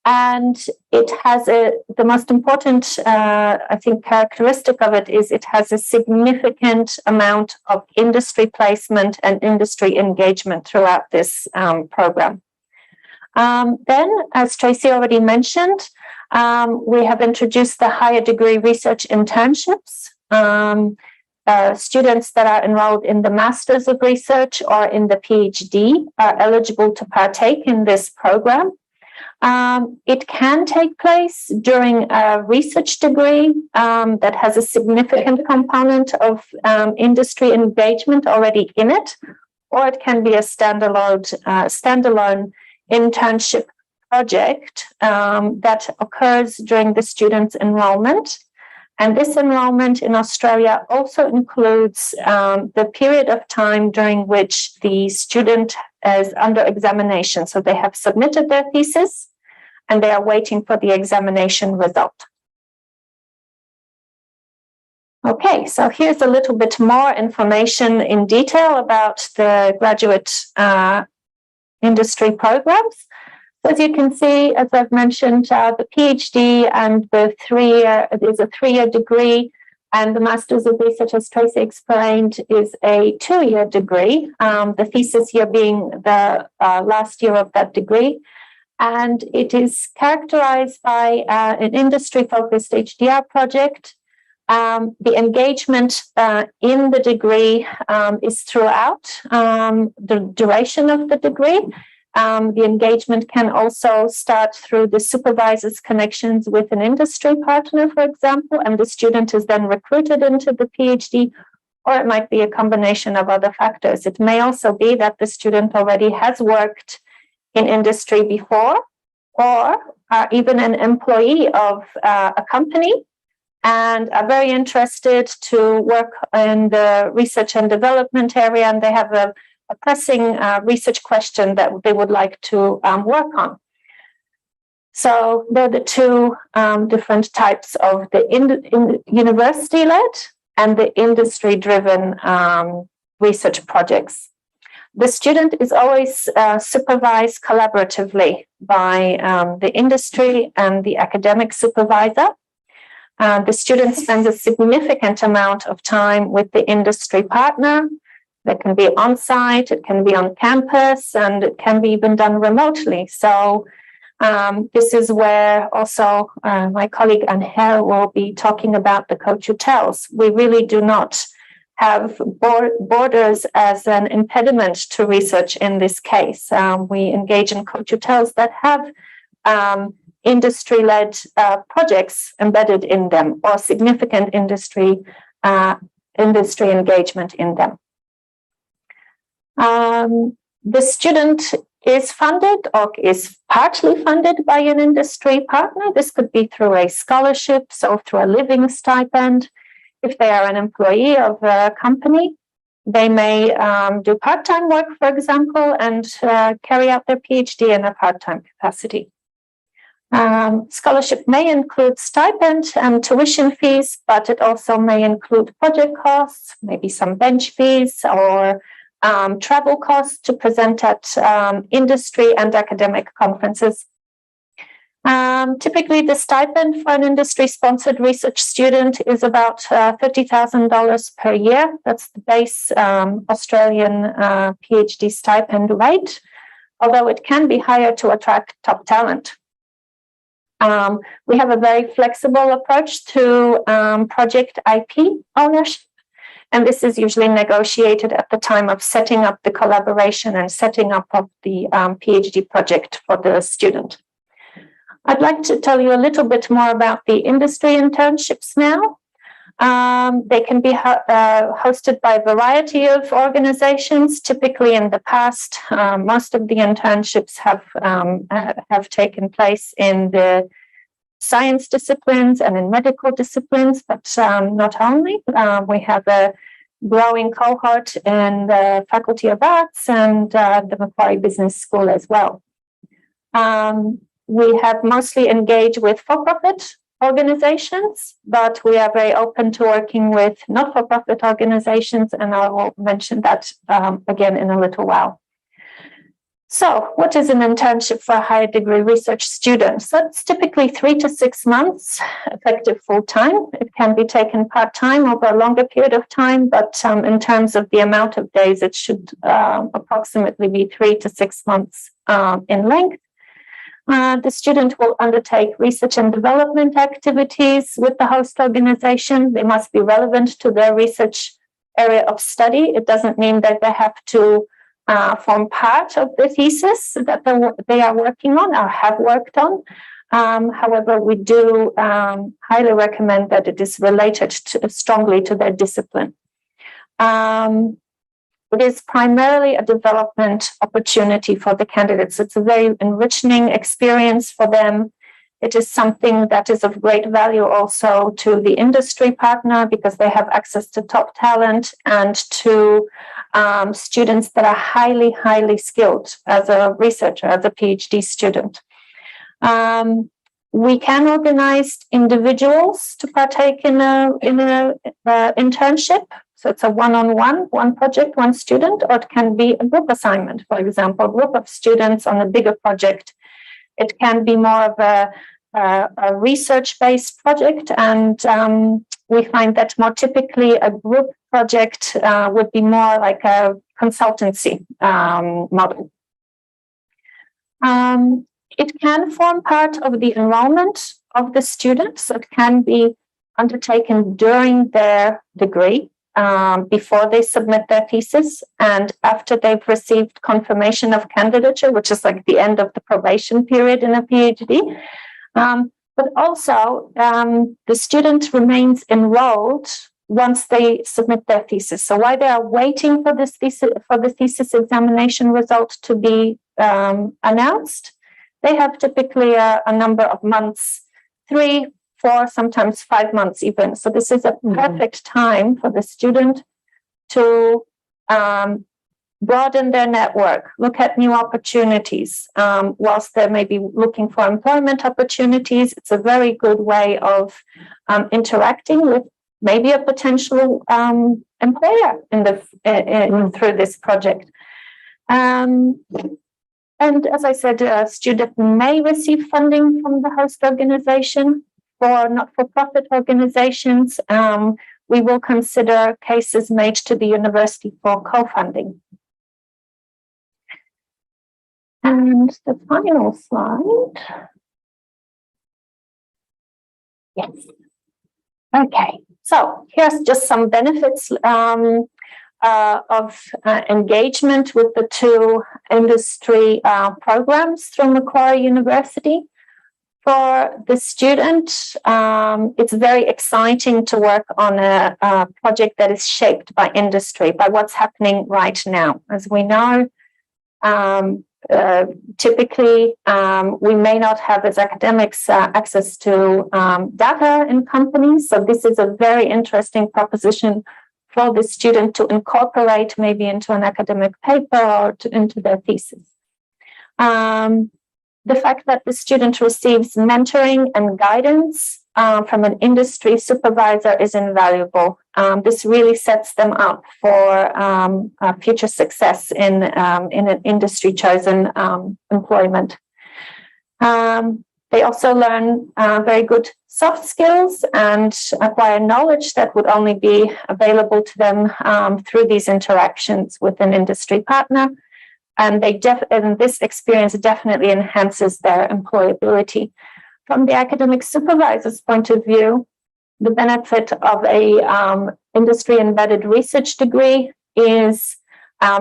And it has the most important, I think, characteristic of it is it has a significant amount of industry placement and industry engagement throughout this program. Then, as Tracy already mentioned, we have introduced the higher degree research internships. Students that are enrolled in the Masters of Research or in the PhD are eligible to partake in this program. It can take place during a research degree that has a significant component of industry engagement already in it, or it can be a standalone internship project that occurs during the student's enrollment. And this enrollment in Australia also includes the period of time during which the student is under examination. So they have submitted their thesis and they are waiting for the examination result. Okay, so here's a little bit more information in detail about the graduate industry programs. As you can see, as I've mentioned, the PhD and the is a 3-year degree, and the Masters of Research, as Tracy explained, is a 2-year degree, the thesis year being the last year of that degree. And it is characterized by an industry-focused HDR project. The engagement in the degree is throughout the duration of the degree. The engagement can also start through the supervisor's connections with an industry partner, for example, and the student is then recruited into the PhD, or it might be a combination of other factors. It may also be that the student already has worked in industry before, or even an employee of a company and are very interested to work in the research and development area, and they have a pressing research question that they would like to work on. So they're the two different types of the university-led and the industry-driven research projects. The student is always supervised collaboratively by the industry and the academic supervisor. The student spends a significant amount of time with the industry partner. That can be on-site, it can be on campus, and it can be even done remotely. So this is where also my colleague Angel will be talking about the co-tutels. We really do not have borders as an impediment to research in this case. We engage in co-tutels that have industry-led projects embedded in them, or significant industry engagement in them. The student is funded or is partly funded by an industry partner. This could be through a scholarship, so through a living stipend. If they are an employee of a company, they may do part-time work, for example, and carry out their PhD in a part-time capacity. Scholarship may include stipend and tuition fees, but it also may include project costs, maybe some bench fees, or travel costs to present at industry and academic conferences. Typically, the stipend for an industry-sponsored research student is about $30,000 per year. That's the base Australian PhD stipend rate, although it can be higher to attract top talent. We have a very flexible approach to project IP ownership, and this is usually negotiated at the time of setting up the collaboration and setting up of the PhD project for the student. I'd like to tell you a little bit more about the industry internships now. They can be hosted by a variety of organizations. Typically in the past, most of the internships have taken place in the science disciplines and in medical disciplines, but not only. We have a growing cohort in the Faculty of Arts and the Macquarie Business School as well. We have mostly engaged with for-profit organizations, but we are very open to working with not-for-profit organizations, and I will mention that again in a little while. So, what is an internship for a higher degree research student? So, it's typically 3 to 6 months, effective full-time. It can be taken part-time over a longer period of time, but in terms of the amount of days, it should approximately be 3 to 6 months in length. The student will undertake research and development activities with the host organization. They must be relevant to their research area of study. It doesn't mean that they have to form part of the thesis that they are working on or have worked on. However, we do highly recommend that it is related strongly to their discipline. It is primarily a development opportunity for the candidates. It's a very enriching experience for them. It is something that is of great value also to the industry partner because they have access to top talent and to students that are highly, highly skilled as a researcher, as a PhD student. We can organize individuals to partake in an internship. So it's a one-on-one, one project, one student, or it can be a group assignment, for example, a group of students on a bigger project. It can be more of a research-based project, and we find that more typically a group project would be more like a consultancy model. It can form part of the enrollment of the students. So it can be undertaken during their degree, before they submit their thesis and after they've received confirmation of candidature, which is like the end of the probation period in a PhD. But also, the student remains enrolled once they submit their thesis. So while they are waiting for this thesis, for the thesis examination result to be announced, they have typically a number of months, 3, 4, sometimes 5 months even. So this is a perfect time for the student to broaden their network, look at new opportunities. Whilst they may be looking for employment opportunities, it's a very good way of interacting with maybe a potential employer through this project. And as I said, a student may receive funding from the host organization. For not-for-profit organizations, we will consider cases made to the university for co-funding. And the final slide. Yes. Okay, so here's just some benefits of engagement with the 2 industry programs through Macquarie University. For the student, it's very exciting to work on a project that is shaped by industry, by what's happening right now. As we know, typically, we may not have as academics access to data in companies. So this is a very interesting proposition for the student to incorporate maybe into an academic paper or into their thesis. The fact that the student receives mentoring and guidance from an industry supervisor is invaluable. This really sets them up for future success in an industry-chosen employment. They also learn very good soft skills and acquire knowledge that would only be available to them through these interactions with an industry partner. And this experience definitely enhances their employability. From the academic supervisor's point of view, the benefit of a industry-embedded research degree is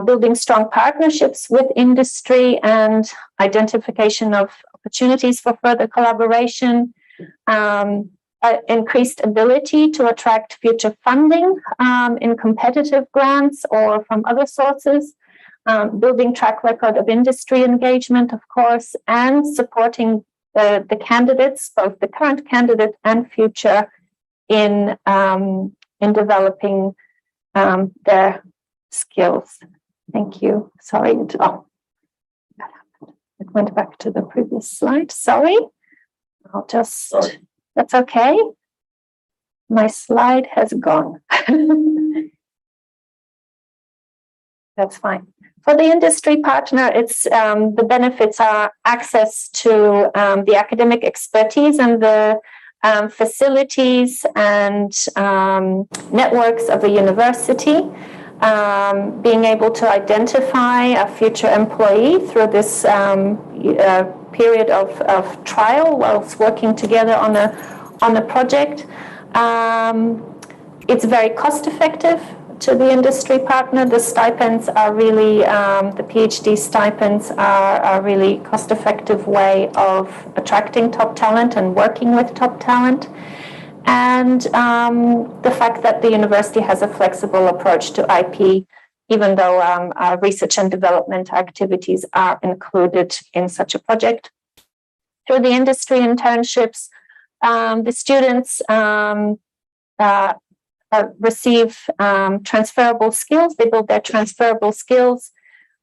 building strong partnerships with industry and identification of opportunities for further collaboration, increased ability to attract future funding in competitive grants or from other sources, building track record of industry engagement, of course, and supporting the candidates, both the current candidate and future, in developing their skills. Thank you. Sorry. Oh, it went back to the previous slide. Sorry. I'll just, that's okay. My slide has gone. That's fine. For the industry partner, it's the benefits are access to the academic expertise and the facilities and networks of a university, being able to identify a future employee through this period of trial whilst working together on a project. It's very cost effective to the industry partner. The stipends are really, the PhD stipends are a really cost-effective way of attracting top talent and working with top talent. And the fact that the university has a flexible approach to IP, even though our research and development activities are included in such a project. Through the industry internships, the students receive transferable skills. They build their transferable skills.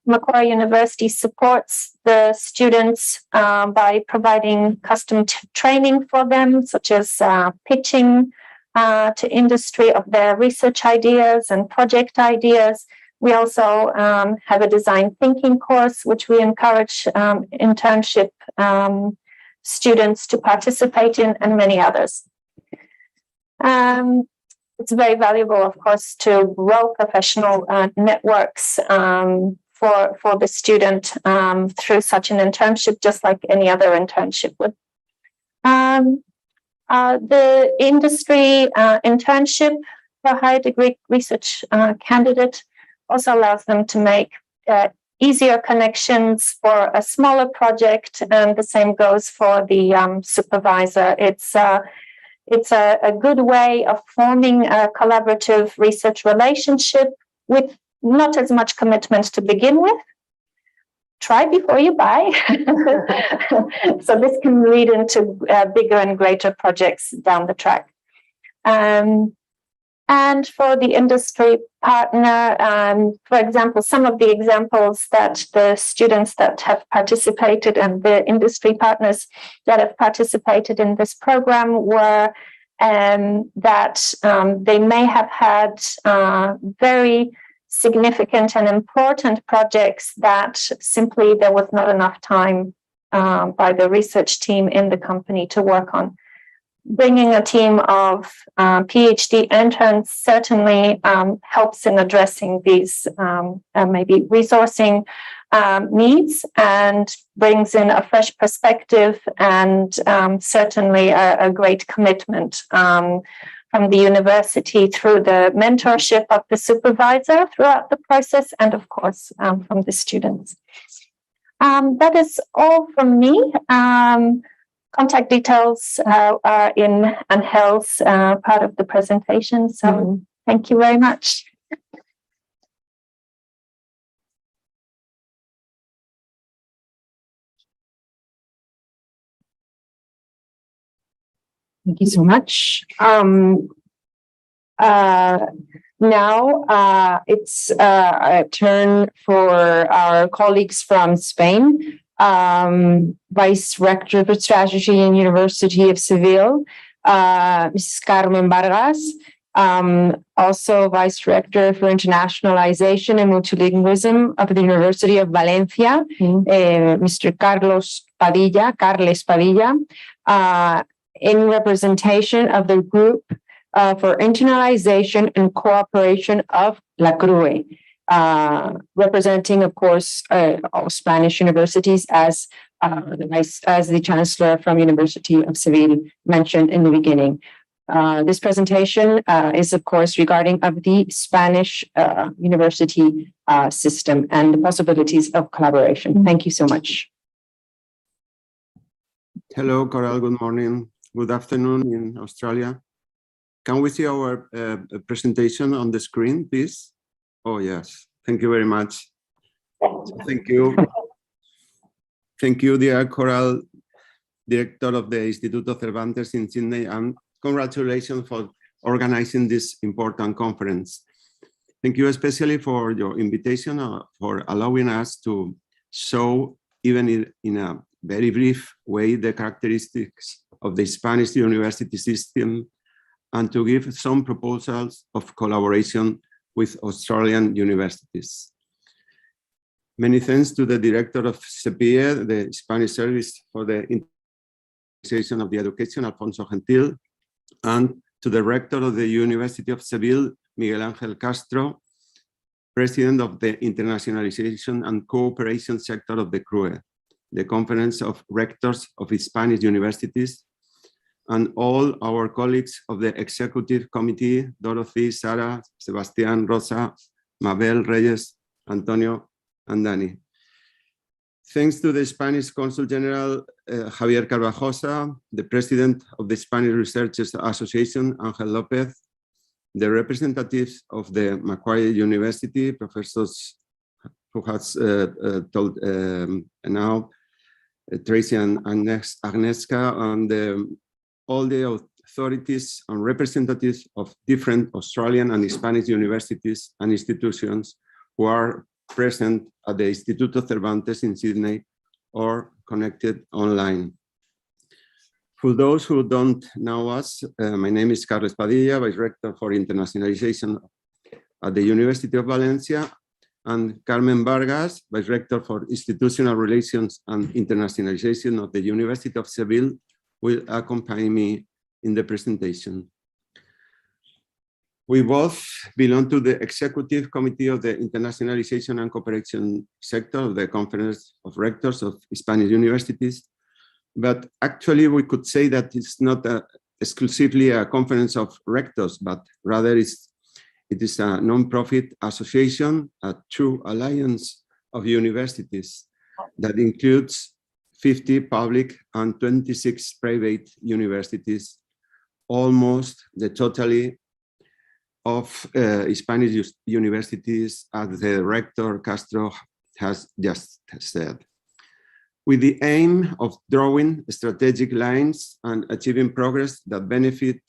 Macquarie University supports the students by providing custom training for them, such as pitching to industry of their research ideas and project ideas. We also have a design thinking course, which we encourage internship students to participate in, and many others. It's very valuable, of course, to grow professional networks for the student through such an internship, just like any other internship would. The industry internship for higher degree research candidate also allows them to make easier connections for a smaller project, and the same goes for the supervisor. It's a good way of forming a collaborative research relationship with not as much commitment to begin with. Try before you buy. So this can lead into bigger and greater projects down the track. And for the industry partner, for example, some of the examples that the students that have participated and the industry partners that have participated in this program were that they may have had very significant and important projects that simply there was not enough time by the research team in the company to work on. Bringing a team of PhD interns certainly helps in addressing these maybe resourcing needs, and brings in a fresh perspective and certainly a great commitment from the university through the mentorship of the supervisor throughout the process, and of course from the students. That is all from me. Contact details are in Angel's part of the presentation. So Thank you very much. Thank you so much. Now it's a turn for our colleagues from Spain. Vice Rector for Strategy in University of Seville, Mrs. Carmen Vargas, also Vice Rector for Internationalization and Multilingualism of the University of Valencia, Mr. Carlos Padilla, Carles Padilla, in representation of the Group for Internationalization and Cooperation of la CRUE, representing, of course, all Spanish universities as the Chancellor from University of Seville mentioned in the beginning. This presentation is, of course, regarding of the Spanish university system and the possibilities of collaboration. Thank you so much. Hello, Coral. Good morning. Good afternoon in Australia. Can we see our presentation on the screen, please? Oh, yes. Thank you very much. Thank you. Thank you, dear Coral, Director of the Instituto Cervantes in Sydney, and congratulations for organizing this important conference. Thank you especially for your invitation, for allowing us to show, even in a very brief way, the characteristics of the Spanish university system and to give some proposals of collaboration with Australian universities. Many thanks to the director of SPIE, the Spanish Service for the Internationalization of the Education, Alfonso Gentil, and to the rector of the University of Seville, Miguel Ángel Castro, president of the Internationalization and Cooperation sector of the CRUE, the Conference of Rectors of Spanish Universities, and all our colleagues of the Executive Committee, Dorothy, Sara, Sebastián, Rosa, Mabel, Reyes, Antonio, and Dani. Thanks to the Spanish Consul General, Javier Carvajosa, the President of the Spanish Researchers Association, Ángel López, the representatives of the Macquarie University, professors who has told now, Tracy and Agnieszka, and all the authorities and representatives of different Australian and Spanish universities and institutions who are present at the Instituto Cervantes in Sydney or connected online. For those who don't know us, my name is Carles Padilla, Vice Rector for Internationalization at the University of Valencia, and Carmen Vargas, Vice Rector for Institutional Relations and Internationalization of the University of Seville, will accompany me in the presentation. We both belong to the Executive Committee of the Internationalization and Cooperation sector of the Conference of Rectors of Spanish Universities, but actually we could say that it's not exclusively a conference of rectors, but rather it is a non-profit association, a true alliance of universities that includes 50 public and 26 private universities, almost the totally of Spanish universities, as the rector Castro has just said, with the aim of drawing strategic lines and achieving progress that benefit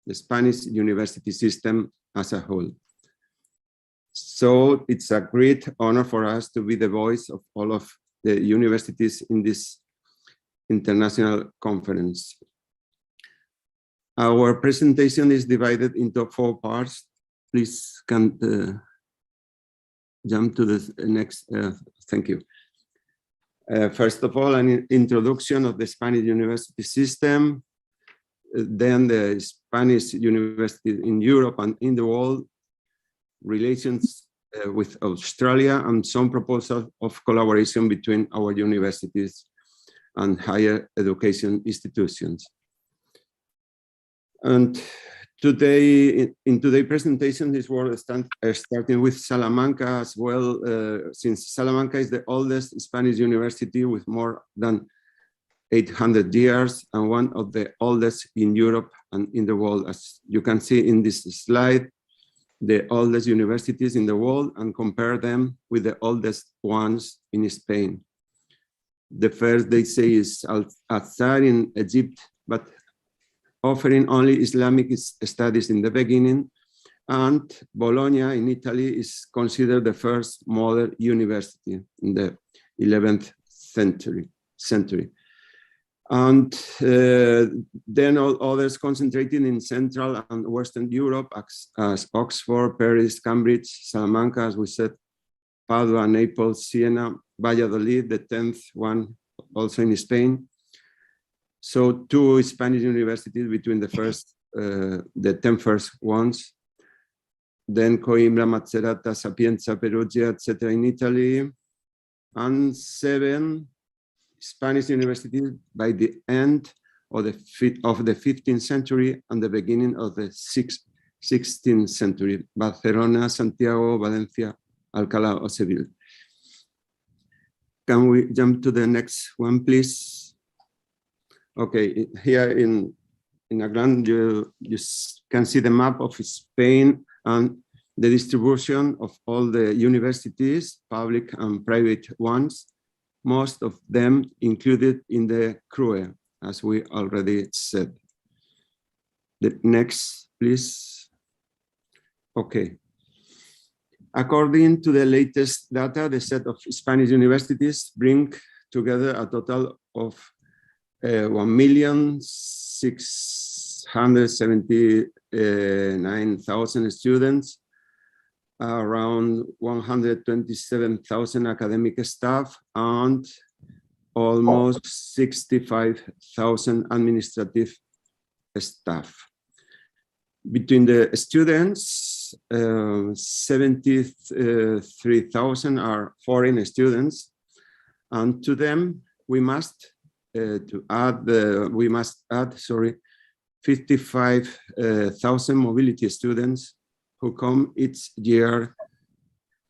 the Spanish university system as a whole. So it's a great honor for us to be the voice of all of the universities in this international conference. Our presentation is divided into 4 parts. Please can jump to the next, thank you. First of all, an introduction of the Spanish university system, then the Spanish university in Europe and in the world, relations with Australia, and some proposals of collaboration between our universities and higher education institutions. And today, in today's presentation, this work starting with Salamanca as well, since Salamanca is the oldest Spanish university with more than 800 years and one of the oldest in Europe and in the world. As you can see in this slide, the oldest universities in the world, and compare them with the oldest ones in Spain. The first, they say, is Al-Azhar in Egypt, but offering only Islamic studies in the beginning, and Bologna in Italy is considered the first modern university in the 11th century. And then all others concentrating in Central and Western Europe, as Oxford, Paris, Cambridge, Salamanca, as we said, Padua, Naples, Siena, Valladolid, the 10th one also in Spain. So 2 Spanish universities between the 10 first ones. Then Coimbra, Macerata, Sapienza, Perugia, etc. in Italy, and 7 Spanish universities by the end of the 15th century and the beginning of the 16th century: Barcelona, Santiago, Valencia, Alcalá, or Seville. Can we jump to the next one, please? Okay, here in a grand, you can see the map of Spain and the distribution of all the universities, public and private ones, most of them included in the CRUE, as we already said. The next, please. Okay. According to the latest data, the set of Spanish universities bring together a total of 1,679,000 students, around 127,000 academic staff, and almost 65,000 administrative staff. Between the students, 73,000 are foreign students, and to them we must add 55,000 mobility students who come each year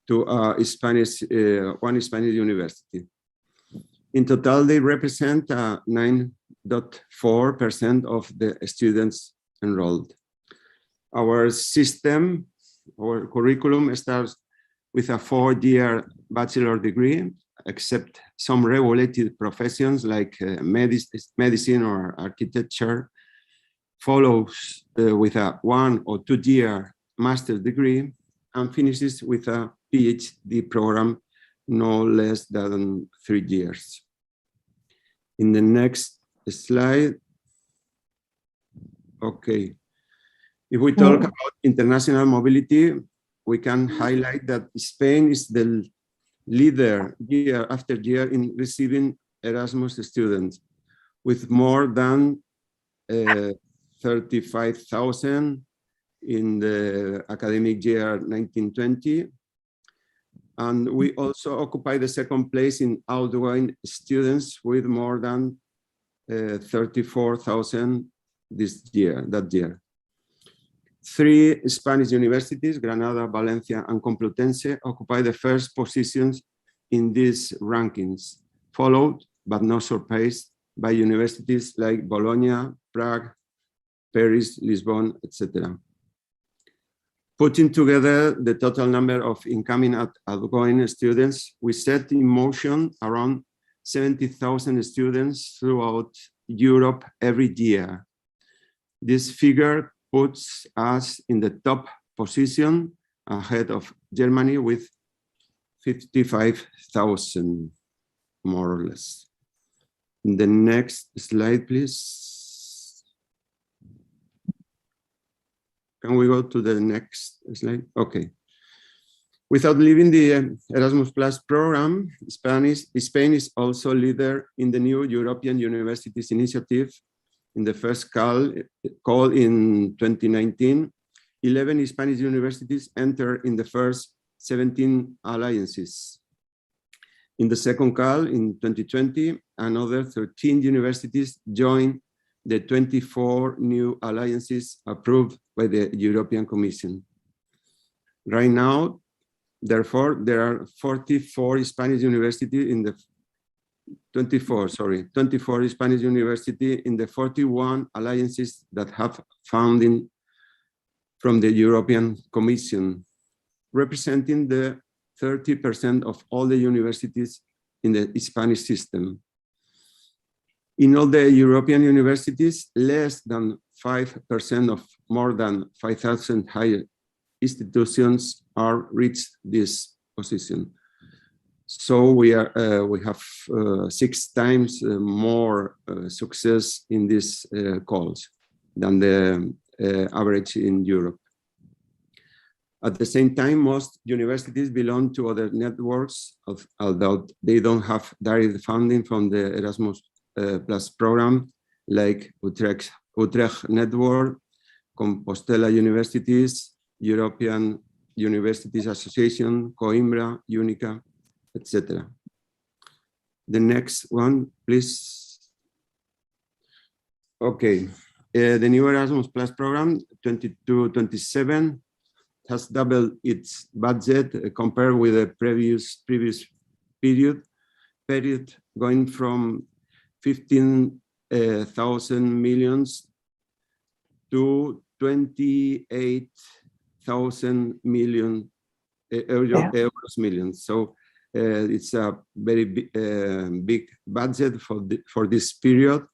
to one Spanish university. In total, they represent 9.4% of the students enrolled. Our system, our curriculum starts with a 4-year bachelor degree, except some regulated professions like medicine or architecture, follows with a 1 or 2-year master's degree, and finishes with a PhD program no less than 3 years. In the next slide, okay. If we talk about international mobility, we can highlight that Spain is the leader year after year in receiving Erasmus students, with more than 35,000 in the academic year 1920. And we also occupy the second place in outgoing students with more than 34,000 that year. 3 Spanish universities, Granada, Valencia, and Complutense, occupy the first positions in these rankings, followed but not surpassed by universities like Bologna, Prague, Paris, Lisbon, etc. Putting together the total number of incoming and outgoing students, we set in motion around 70,000 students throughout Europe every year. This figure puts us in the top position, ahead of Germany with 55,000, more or less. The next slide, please. Can we go to the next slide? Okay. Without leaving the Erasmus Plus program, Spain is also leader in the new European Universities Initiative. In the first call in 2019, 11 Spanish universities entered in the first 17 alliances. In the second call in 2020, another 13 universities joined the 24 new alliances approved by the European Commission. Right now, therefore, there are 24 Spanish universities in the 24 Spanish universities in the 41 alliances that have funding from the European Commission, representing the 30% of all the universities in the Spanish system. In all the European universities, less than 5% of more than 5,000 higher institutions are reached this position. So we have 6 times more success in these calls than the average in Europe. At the same time, most universities belong to other networks, although they don't have direct funding from the Erasmus Plus program, like Utrecht Network, Compostela Universities, European Universities Association, Coimbra, Unica, etc. The next one, please. Okay, the new Erasmus Plus program 22-27 has doubled its budget compared with the previous period, going from 15,000 millions to 28,000 million euros millions. So it's a very big budget for this period,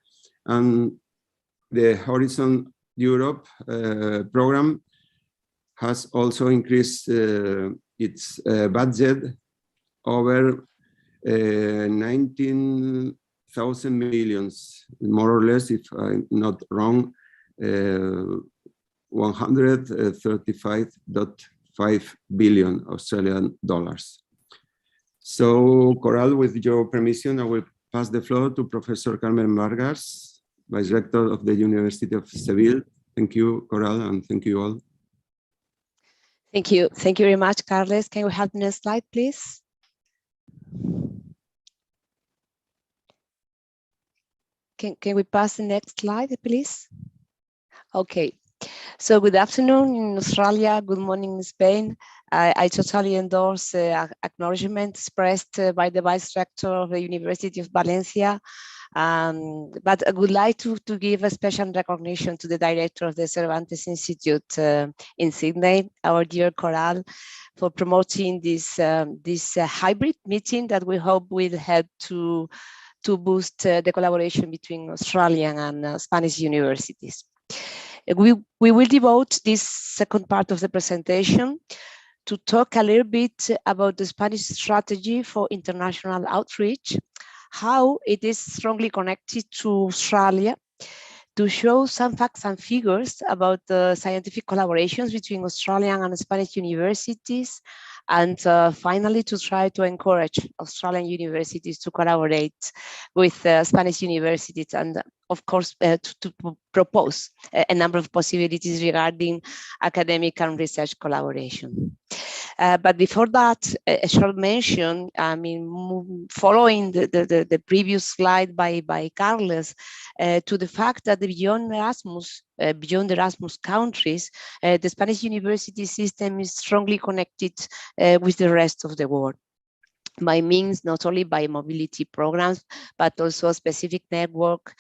and the Horizon Europe program has also increased its budget over 19,000 millions, more or less, if I'm not wrong, 135.5 billion Australian dollars. So, Coral, with your permission, I will pass the floor to Professor Carmen Vargas, Vice Rector of the University of Seville. Thank you, Coral, and thank you all. Thank you. Thank you very much, Carles. Can we have the next slide, please? Can we pass the next slide, please? Okay. So good afternoon in Australia, good morning in Spain. I totally endorse acknowledgement expressed by the Vice Rector of the University of Valencia. But I would like to give a special recognition to the director of the Cervantes Institute in Sydney, our dear Coral, for promoting this hybrid meeting that we hope will help to boost the collaboration between Australian and Spanish universities. We will devote this second part of the presentation to talk a little bit about the Spanish strategy for international outreach, how it is strongly connected to Australia, to show some facts and figures about the scientific collaborations between Australian and Spanish universities, and finally to try to encourage Australian universities to collaborate with Spanish universities, and of course to propose a number of possibilities regarding academic and research collaboration. But before that, a short mention, I mean, following the previous slide by Carles, to the fact that beyond Erasmus countries, the Spanish university system is strongly connected with the rest of the world, by means not only by mobility programs, but also specific network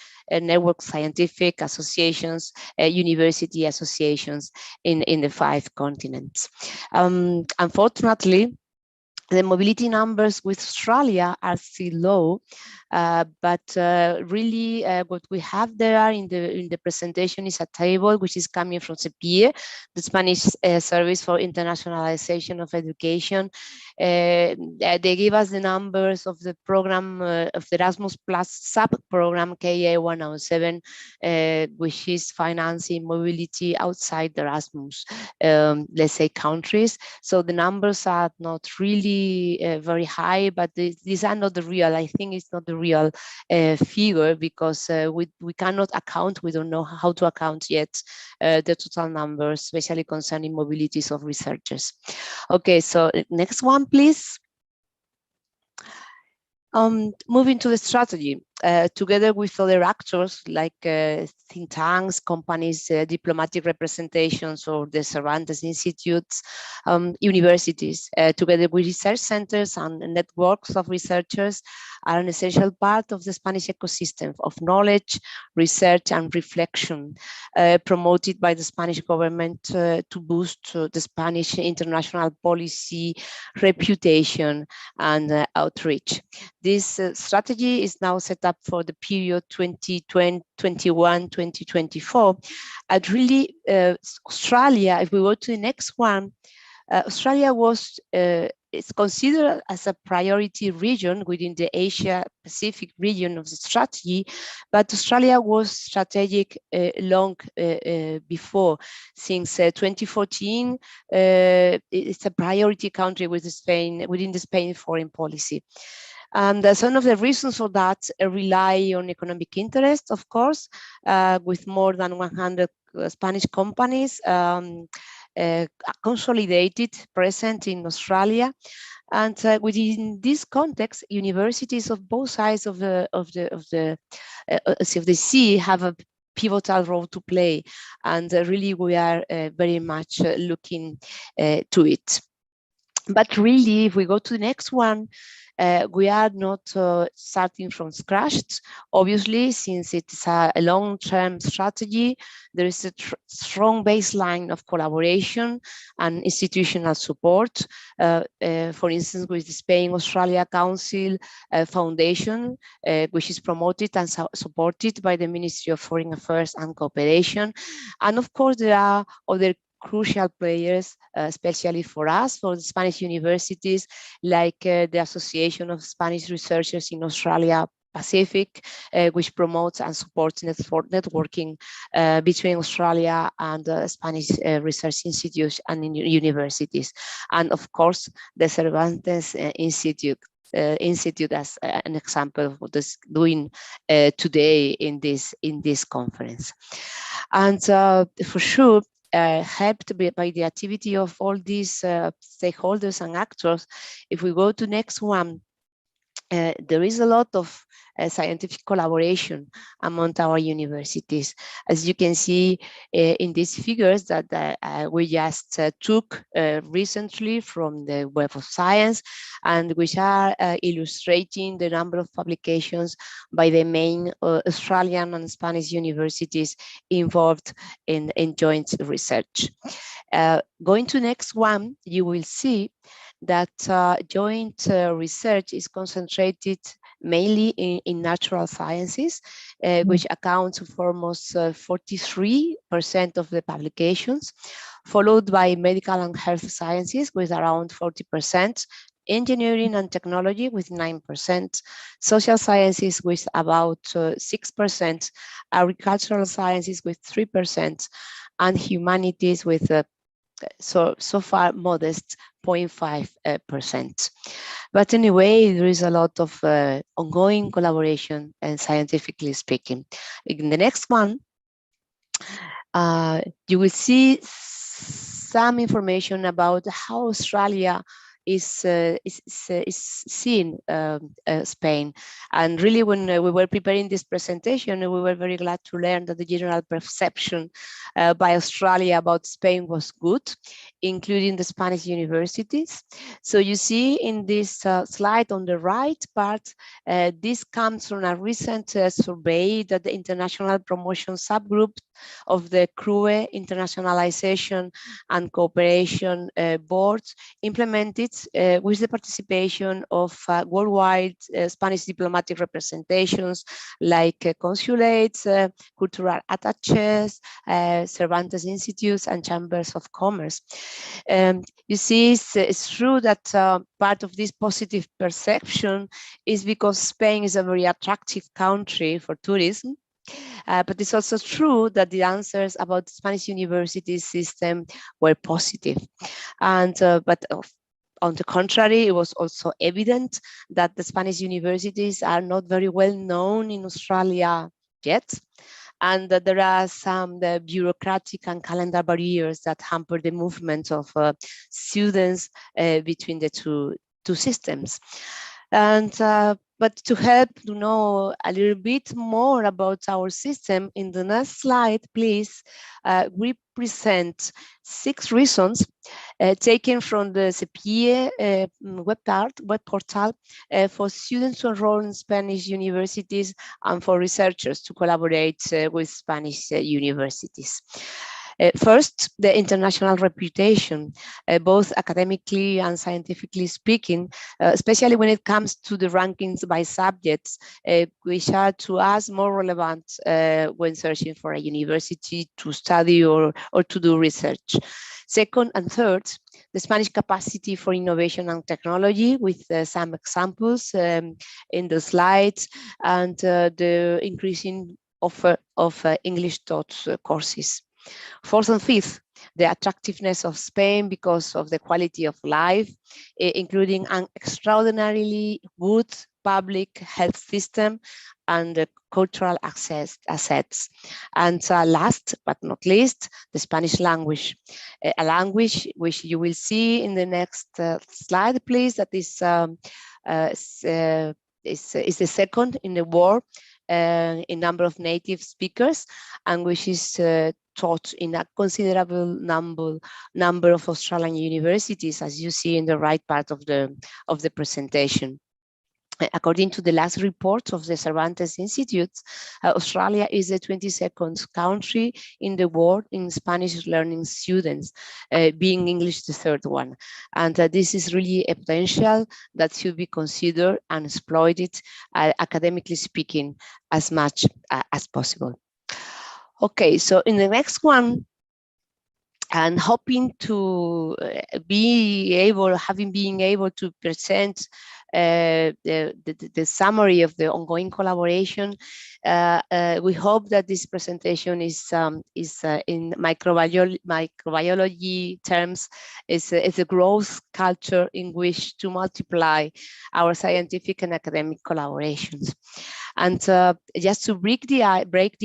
scientific associations, university associations in the 5 continents. Unfortunately, the mobility numbers with Australia are still low, but really what we have there in the presentation is a table which is coming from SEPIE, the Spanish Service for Internationalization of Education. They give us the numbers of the program of the Erasmus Plus sub-program KA 107, which is financing mobility outside the Erasmus, let's say, countries. So the numbers are not really very high, but these are not the real, I think it's not the real figure, because we cannot account, we don't know how to account yet the total numbers, especially concerning mobilities of researchers. Okay, so next one, please. Moving to the strategy, together with other actors like think tanks, companies, diplomatic representations, or the Cervantes Institutes, universities, together with research centers and networks of researchers, are an essential part of the Spanish ecosystem of knowledge, research, and reflection, promoted by the Spanish government to boost the Spanish international policy, reputation, and outreach. This strategy is now set up for the period 2021-2024. And really, Australia, if we go to the next one, Australia was it's considered as a priority region within the Asia Pacific region of the strategy, but Australia was strategic long before. Since 2014, it's a priority country with Spain, within the Spain foreign policy. And some of the reasons for that rely on economic interest, of course, with more than 100 Spanish companies consolidated, present in Australia. And within this context, universities of both sides of the sea have a pivotal role to play. And really, we are very much looking to it. But really, if we go to the next one, we are not starting from scratch. Obviously, since it's a long-term strategy, there is a strong baseline of collaboration and institutional support. For instance, with the Spain-Australia Council Foundation, which is promoted and supported by the Ministry of Foreign Affairs and Cooperation. And of course, there are other crucial players, especially for us, for the Spanish universities, like the Association of Spanish Researchers in Australia Pacific, which promotes and supports networking between Australia and Spanish research institutes and universities. And of course, the Cervantes Institute as an example of what is doing today in this conference. And for sure, helped by the activity of all these stakeholders and actors. If we go to next one, there is a lot of scientific collaboration among our universities. As you can see in these figures that we just took recently from the Web of Science, and which are illustrating the number of publications by the main Australian and Spanish universities involved in joint research. Going to next one, you will see that joint research is concentrated mainly in natural sciences, which accounts for almost 43% of the publications, followed by medical and health sciences with around 40%, engineering and technology with 9%, social sciences with about 6%, agricultural sciences with 3%, and humanities with so far modest 0.5%. But anyway, there is a lot of ongoing collaboration and scientifically speaking. In the next one, you will see some information about how Australia is seeing Spain. And really, when we were preparing this presentation, we were very glad to learn that the general perception by Australia about Spain was good, including the Spanish universities. So you see in this slide on the right part, this comes from a recent survey that the International Promotion Subgroup of the CRUE Internationalization and Cooperation Boards implemented with the participation of worldwide Spanish diplomatic representations like consulates, cultural attaches, Cervantes Institutes, and chambers of commerce. You see, it's true that part of this positive perception is because Spain is a very attractive country for tourism. But it's also true that the answers about the Spanish university system were positive. And but on the contrary, it was also evident that the Spanish universities are not very well known in Australia yet, and that there are some bureaucratic and calendar barriers that hamper the movement of students between the two systems. And but to help to know a little bit more about our system, in the next slide, please, we present 6 reasons taken from the CPIE web portal for students to enroll in Spanish universities and for researchers to collaborate with Spanish universities. First, the international reputation, both academically and scientifically speaking, especially when it comes to the rankings by subjects, which are to us more relevant when searching for a university to study or to do research. Second and third, the Spanish capacity for innovation and technology with some examples in the slides, and the increasing offer of English taught courses. Fourth and fifth, the attractiveness of Spain because of the quality of life, including an extraordinarily good public health system and cultural assets. And last but not least, the Spanish language, a language which you will see in the next slide, please, that is the second in the world in number of native speakers, and which is taught in a considerable number of Australian universities, as you see in the right part of the presentation. According to the last report of the Cervantes Institute, Australia is the 22nd country in the world in Spanish learning students, being English the third one. And this is really a potential that should be considered and exploited, academically speaking, as much as possible. Okay, so in the next one, and hoping to having been able to present the summary of the ongoing collaboration, we hope that this presentation is in microbiology terms is a growth culture in which to multiply our scientific and academic collaborations. And just to break the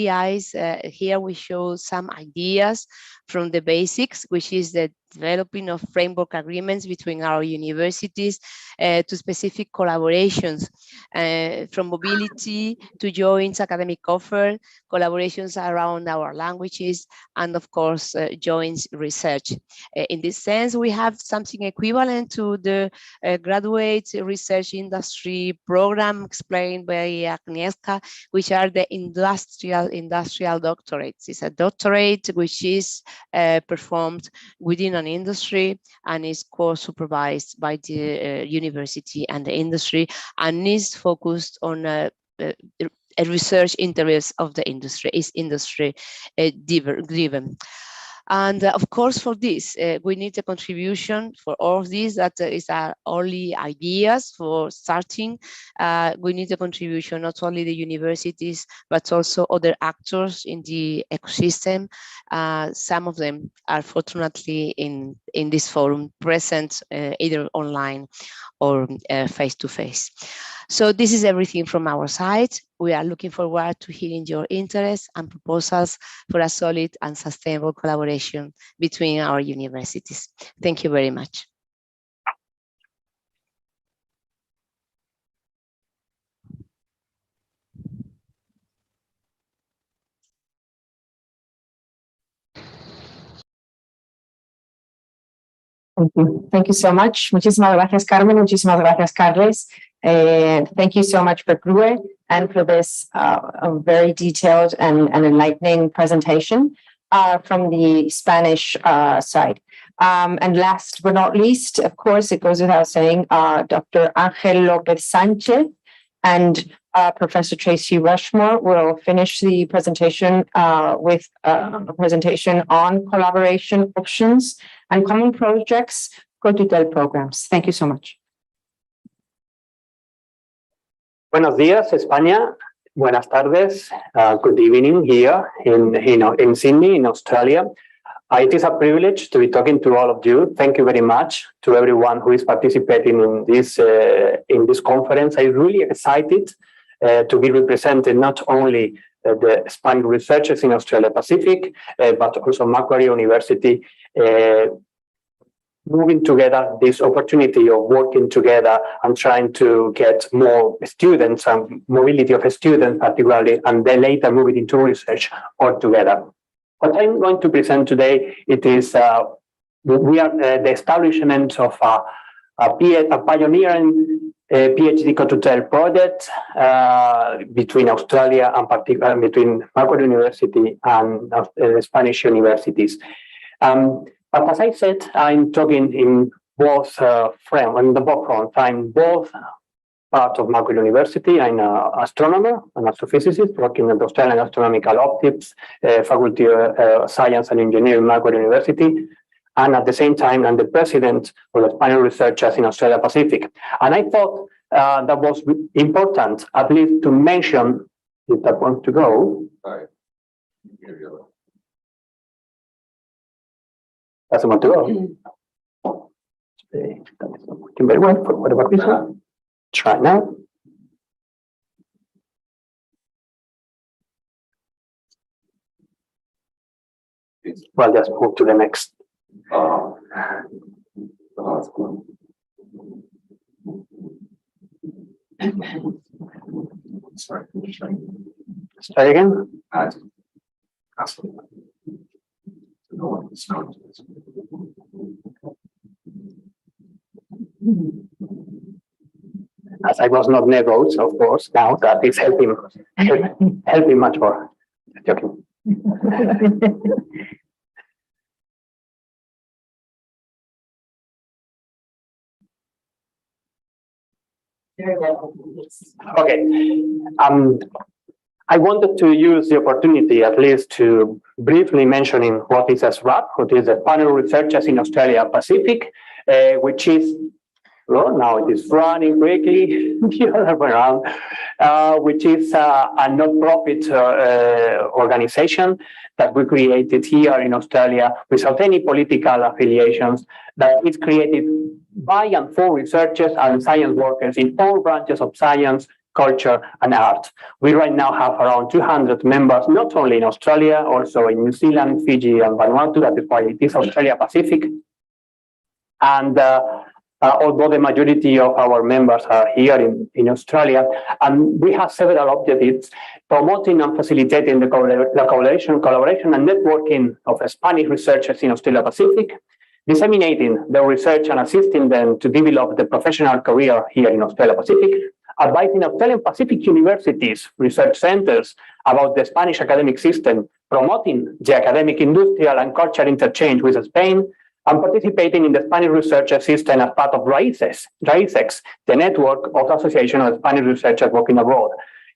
ice, here we show some ideas from the basics, which is the developing of framework agreements between our universities to specific collaborations, from mobility to joint academic offer, collaborations around our languages, and of course, joint research. In this sense, we have something equivalent to the graduate research industry program explained by Agnieszka, which are the industrial doctorates. It's a doctorate which is performed within an industry and is co-supervised by the university and the industry, and is focused on a research interest of the industry, is industry driven. And of course, for this, we need a contribution for all of these. That is our only ideas for starting. We need a contribution, not only the universities, but also other actors in the ecosystem. Some of them are fortunately in this forum present, either online or face-to-face. So this is everything from our side. We are looking forward to hearing your interests and proposals for a solid and sustainable collaboration between our universities. Thank you very much. Thank you. Thank you so much. Muchísimas gracias, Carmen. Muchísimas gracias, Carles. And thank you so much for CRUE and for this a very detailed and enlightening presentation from the Spanish side. And last but not least, of course, it goes without saying, Dr. Ángel López Sánchez and Professor Tracy Rushmore will finish the presentation with a presentation on collaboration options and common projects for tutel programs. Thank you so much. Buenos días, España. Buenas tardes. Good evening here in Sydney, in Australia. It is a privilege to be talking to all of you. Thank you very much to everyone who is participating in this conference. I'm really excited to be representing not only the Spanish researchers in Australia Pacific, but also Macquarie University, moving together this opportunity of working together and trying to get more students and mobility of students particularly, and then later moving into research all together. What I'm going to present today, it is the establishment of a pioneering PhD co-tutel project between Australia and particularly between Macquarie University and Spanish universities. But as I said, I'm talking in both fronts. I'm both part of Macquarie University. I'm an astronomer, an astrophysicist working at the Australian Astronomical Optics Faculty of Science and Engineering, Macquarie University. and at the same time, I'm the president of the Spanish researchers in Australia Pacific. And I thought that was important, at least to mention, if that wants to go. Doesn't want to go. Working very well for whatever reason. Try now. Well, just move to the next. Try again. As I was not near votes, of course, now that is helping much more. Joking. Okay. I wanted to use the opportunity at least to briefly mentioning what is SRAP, what is the Panel Researchers in Australia Pacific, which is, well, now it is running quickly the other way around, which is a non-profit organization that we created here in Australia without any political affiliations, that is created by and for researchers and science workers in all branches of science, culture, and art. We right now have around 200 members, not only in Australia, also in New Zealand, Fiji, and Vanuatu. That is why it is Australia Pacific. And although the majority of our members are here in Australia, and we have several objectives: promoting and facilitating the collaboration and networking of Spanish researchers in Australia Pacific, disseminating their research and assisting them to develop the professional career here in Australia Pacific, advising Australian Pacific universities, research centers about the Spanish academic system, promoting the academic, industrial, and cultural interchange with Spain, and participating in the Spanish researcher system as part of RAICES, the network of Association of Spanish Researchers Working Abroad,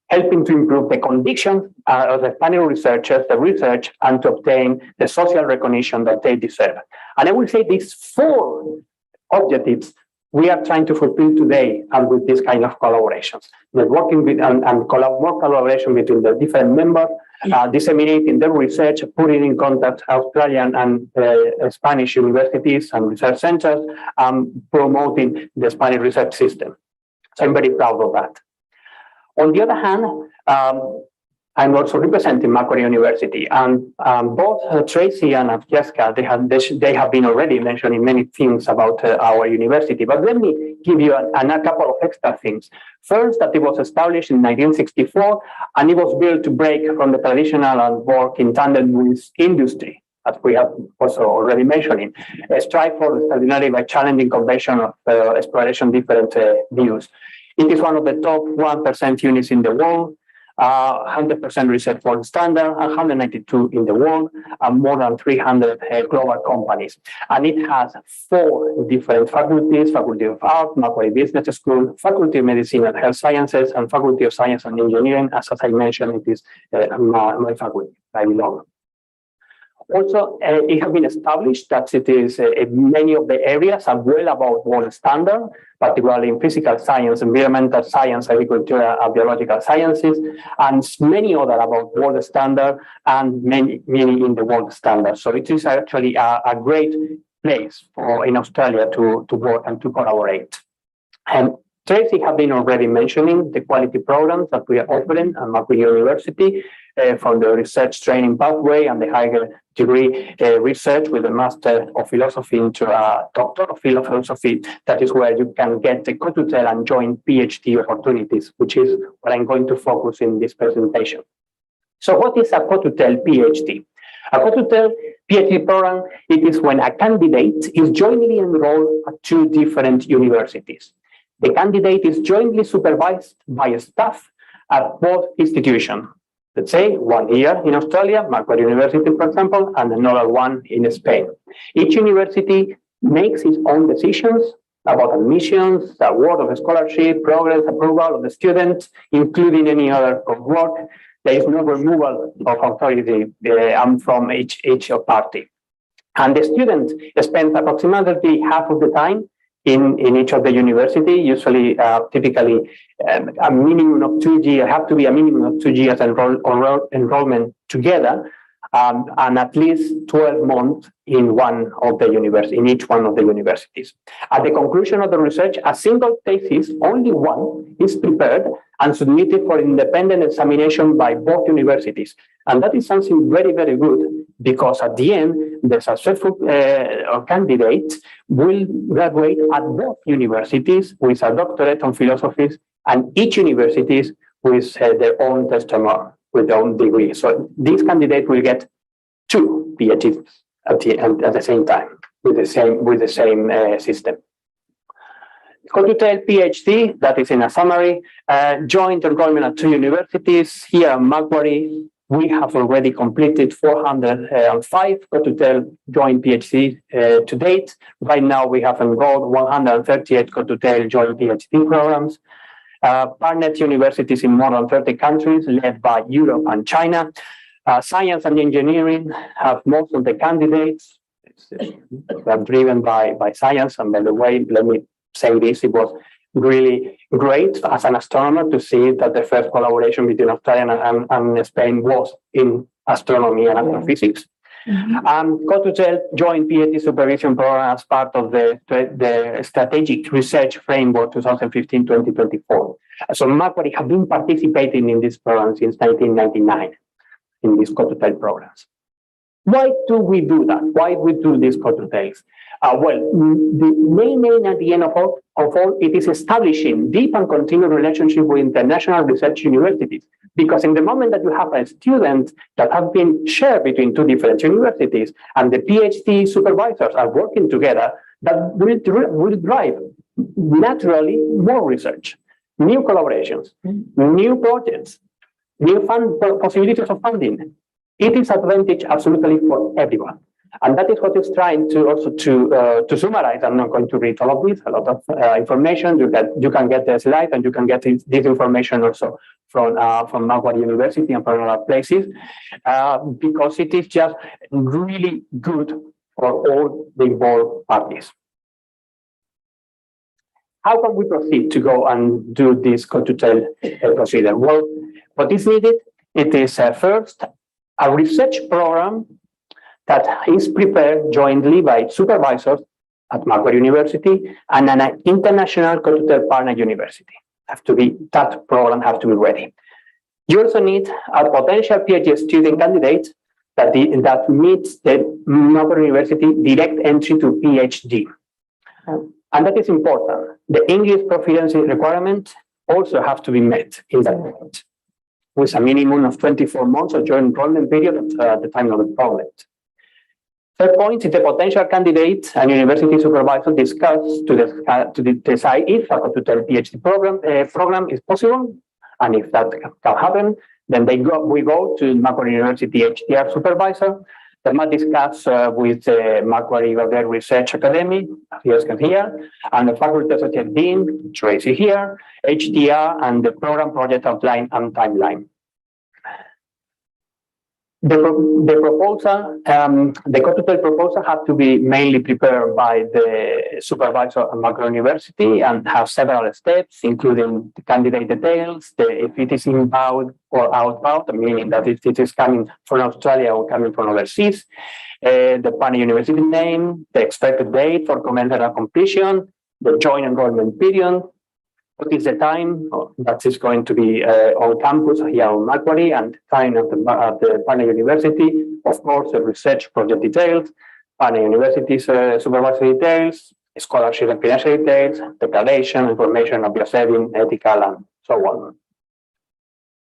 helping to improve the conditions of the Spanish researchers, the research, and to obtain the social recognition that they deserve. And I will say these 4 objectives we are trying to fulfill today and with this kind of collaborations, networking with more collaboration between the different members, disseminating their research, putting in contact Australian and Spanish universities and research centers, promoting the Spanish research system. So I'm very proud of that. On the other hand, I'm also representing Macquarie University, and both Tracy and Jessica, they have been already mentioning many things about our university. But let me give you a couple of extra things. First, that it was established in 1964, and it was built to break from the traditional and work in tandem with industry, as we have also already mentioning. Strive for extraordinary by challenging convention of exploration different views. It is one of the top 1% units in the world. 100% research world standard, 192 in the world, and more than 300 global companies. And it has 4 different faculties: Faculty of Art, Macquarie Business School, Faculty of Medicine and Health Sciences, and Faculty of Science and Engineering. As I mentioned, it is my faculty, I belong. Also, it has been established that it is many of the areas are well above world standard, particularly in physical science, environmental science, agriculture, and biological sciences, and many other above world standard, and many in the world standard. So it is actually a great place in Australia to work and to collaborate. And Tracy have been already mentioning the quality programs that we are offering at Macquarie University, from the research training pathway and the higher degree research with a Master of Philosophy into a Doctor of Philosophy. That is where you can get the co-tutel and joint PhD opportunities, which is what I'm going to focus in this presentation. So what is a co-tutel PhD? A co-tutel PhD program, it is when a candidate is jointly enrolled at 2 different universities. The candidate is jointly supervised by staff at both institutions. Let's say 1 year in Australia, Macquarie University, for example, and another one in Spain. Each university makes its own decisions about admissions, award of a scholarship, progress, approval of the student, including any other work. There is no removal of authority from each party. And the student spends approximately half of the time in each of the university, usually typically a minimum of 2 years, have to be a minimum of 2 years enrollment together, and at least 12 months in each one of the universities. At the conclusion of the research, a single thesis, only one, is prepared and submitted for independent examination by both universities. And that is something very, very good, because at the end, the successful candidate will graduate at both universities with a doctorate on philosophy, and each university with their own testimony, with their own degree. So these candidates will get 2 PhDs at the same time with the same system. CoTel PhD, that is in a summary, joint enrollment at 2 universities. Here at Macquarie, we have already completed 405 CoTel joint PhD to date. Right now, we have enrolled 138 CoTel joint PhD programs. Partnered universities in more than 30 countries, led by Europe and China. Science and engineering have most of the candidates. They're driven by science. And by the way, let me say this, it was really great as an astronomer to see that the first collaboration between Australia and Spain was in astronomy and astrophysics. CoTel joint PhD supervision program as part of the Strategic Research Framework 2015-2024. So Macquarie have been participating in this program since 1999 in these CoTel programs. Why do we do that? Why we do these CoTels? Well, the main aim at the end of all, it is establishing deep and continued relationship with international research universities. Because in the moment that you have a student that have been shared between 2 different universities and the PhD supervisors are working together, that will drive naturally more research, new collaborations, new projects, new possibilities of funding. It is advantage absolutely for everyone. And that is what is trying to also to summarize. I'm not going to read all of this, a lot of information. You can get the slide, and you can get this information also from Macquarie University and from other places, because it is just really good for all the involved parties. How can we proceed to go and do this CoTel procedure? Well, what is needed, it is first a research program that is prepared jointly by supervisors at Macquarie University and an international CoTel partner university. That program has to be ready. You also need a potential PhD student candidate that meets the Macquarie University direct entry to PhD. And that is important. The English proficiency requirement also have to be met in that moment, with a minimum of 24 months of joint enrollment period at the time of enrollment. Third point is the potential candidate and university supervisor discuss to decide if a CoTel PhD program is possible, and if that can happen, then we go to Macquarie University HDR supervisor that might discuss with the Macquarie Research Academy, as you can hear, and the faculty associate dean, Tracy here, HDR, and the program project outline and timeline. The proposal, the CoTel proposal has to be mainly prepared by the supervisor at Macquarie University and have several steps, including the candidate details, if it is inbound or outbound, meaning that if it is coming from Australia or coming from overseas, the partner university name, the expected date for commencement and completion, the joint enrollment period, what is the time that is going to be on campus here on Macquarie, and time at the partner university, of course, the research project details, partner university supervisory details, scholarship and financial details, declaration, information of your saving, ethical, and so on.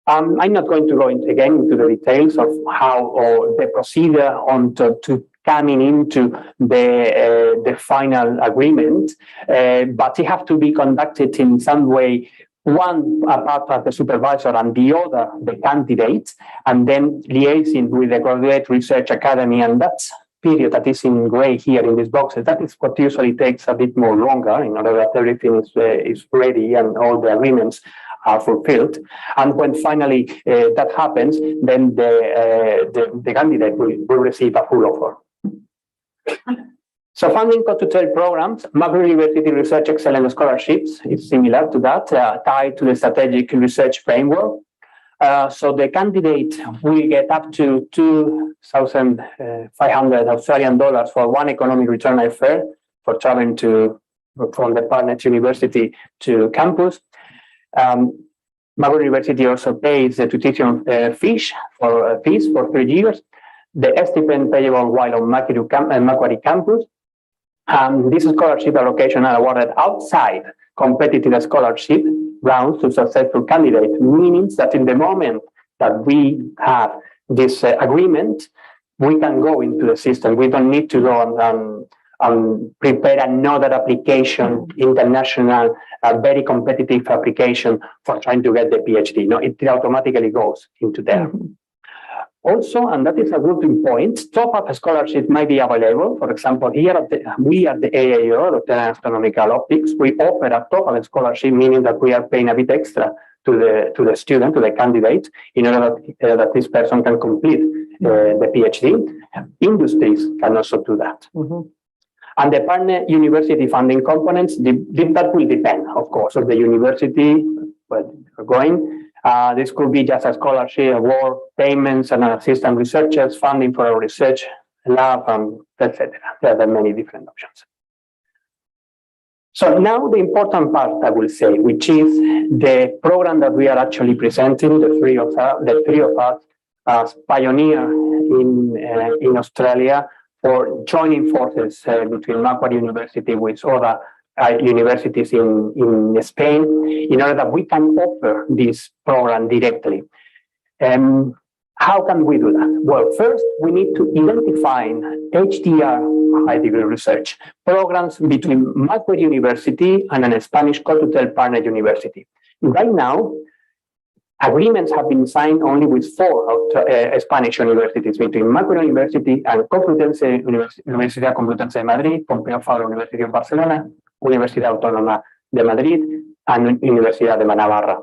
I'm not going to go again into the details of how or the procedure on to coming into the final agreement, but it has to be conducted in some way, one part of the supervisor and the other the candidate, and then liaising with the Graduate Research Academy, and that's period that is in gray here in these boxes. That is what usually takes a bit more longer in order that everything is ready and all the agreements are fulfilled. And when finally that happens, then the candidate will receive a full offer. So funding co-tutel programs, Macquarie University Research Excellence Scholarships is similar to that, tied to the strategic research framework. So the candidate will get up to 2,500 Australian dollars for one economic return fare for traveling from the partner university to campus. Macquarie University also pays the tuition fees for 3 years. The stipend payable while on Macquarie campus. This scholarship allocation are awarded outside competitive scholarship rounds to successful candidates, meaning that in the moment that we have this agreement, we can go into the system. We don't need to go and prepare another application, international, very competitive application for trying to get the PhD. No, it automatically goes into there. Mm-hmm. Also, and that is a good point, top-up scholarship might be available. For example, here we at the AAO, the Astronomical Optics, we offer a top-up scholarship, meaning that we are paying a bit extra to the student, to the candidate, in order that this person can complete the PhD. Industries can also do that. Mm-hmm. And the partner university funding components, that will depend, of course, of the university where they're going. This could be just a scholarship, award, payments, and assistant researchers, funding for our research lab, etc. There are many different options. So now the important part, I will say, which is the program that we are actually presenting, the three of us as pioneer in Australia for joining forces between Macquarie University with other universities in Spain, in order that we can offer this program directly. How can we do that? Well, first, we need to identify HDR, high degree research, programs between Macquarie University and a Spanish co-tutel partner university. Right now, agreements have been signed only with 4 Spanish universities, between Macquarie University and Universidad Complutense de Madrid, Pompeu Fabra University of Barcelona, Universidad Autónoma de Madrid, and Universidad de Navarra.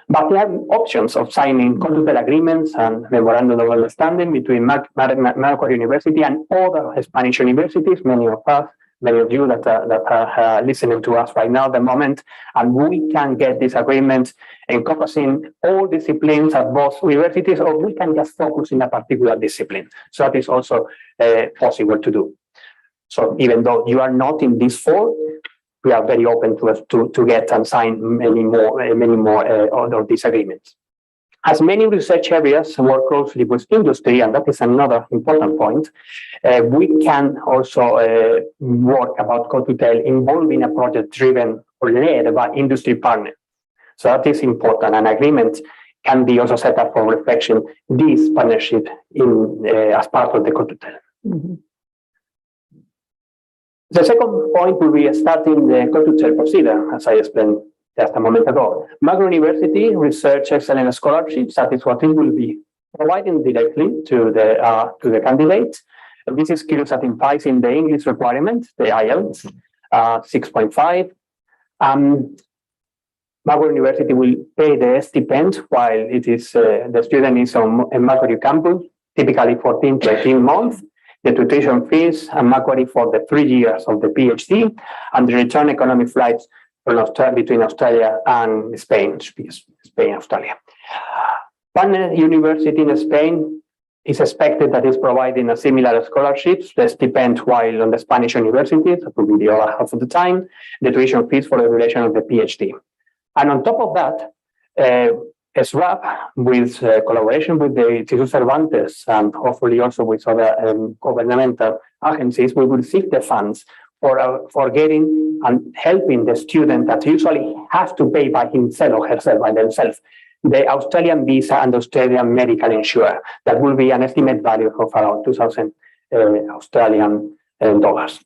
But we have options of signing co-tutel agreements and memorandum of understanding between Macquarie University and other Spanish universities, many of you that are listening to us right now at the moment, and we can get this agreement encompassing all disciplines at both universities, or we can just focus in a particular discipline. So that is also possible to do. So even though you are not in these 4, we are very open to get and sign many more of these agreements. As many research areas work closely with industry, and that is another important point, we can also work about co-tutel involving a project driven or led by industry partners. So that is important. An agreement can be also set up for reflection, this partnership as part of the co-tutel. Mm-hmm. The second point will be starting the co-tutel procedure, as I explained just a moment ago. Macquarie University Research Excellence Scholarships, that is what it will be providing directly to the candidate. And this is CRUE satisfies in the English requirement, the IELTS 6.5. Macquarie University will pay the stipend while it is the student is on a Macquarie campus, typically 14 to 18 months. The tuition fees and Macquarie for the 3 years of the PhD, and the return economic flights between Australia and Spain, Australia. Partner university in Spain is expected that is providing a similar scholarships, the stipend while on the Spanish universities, that will be the other half of the time, the tuition fees for the duration of the PhD. And on top of that, SRAP, with collaboration with the Instituto Cervantes and hopefully also with other governmental agencies, we will seek the funds for getting and helping the student that usually has to pay by himself or herself by themselves, the Australian visa and Australian medical insurance. That will be an estimate value of around 2,000 Australian dollars.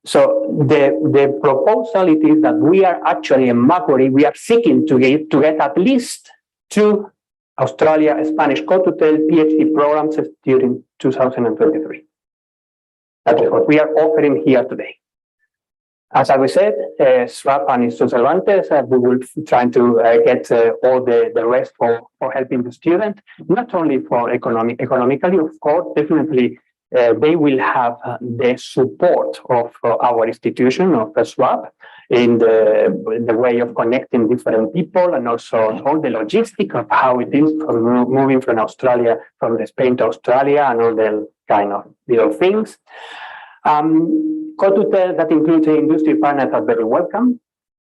So the proposal it is that we are actually in Macquarie, we are seeking to get at least 2 Australia Spanish co-tutel PhD programs during 2023. That is what we are offering here today. As I said, SRAP and Instituto Cervantes, we will try to get all the rest for helping the student, not only for economically, of course, definitely they will have the support of our institution, of SRAP, in the way of connecting different people, and also all the logistics of how it is moving from Australia, from Spain to Australia, and all the kind of little things. Co-tutel that includes the industry partners are very welcome.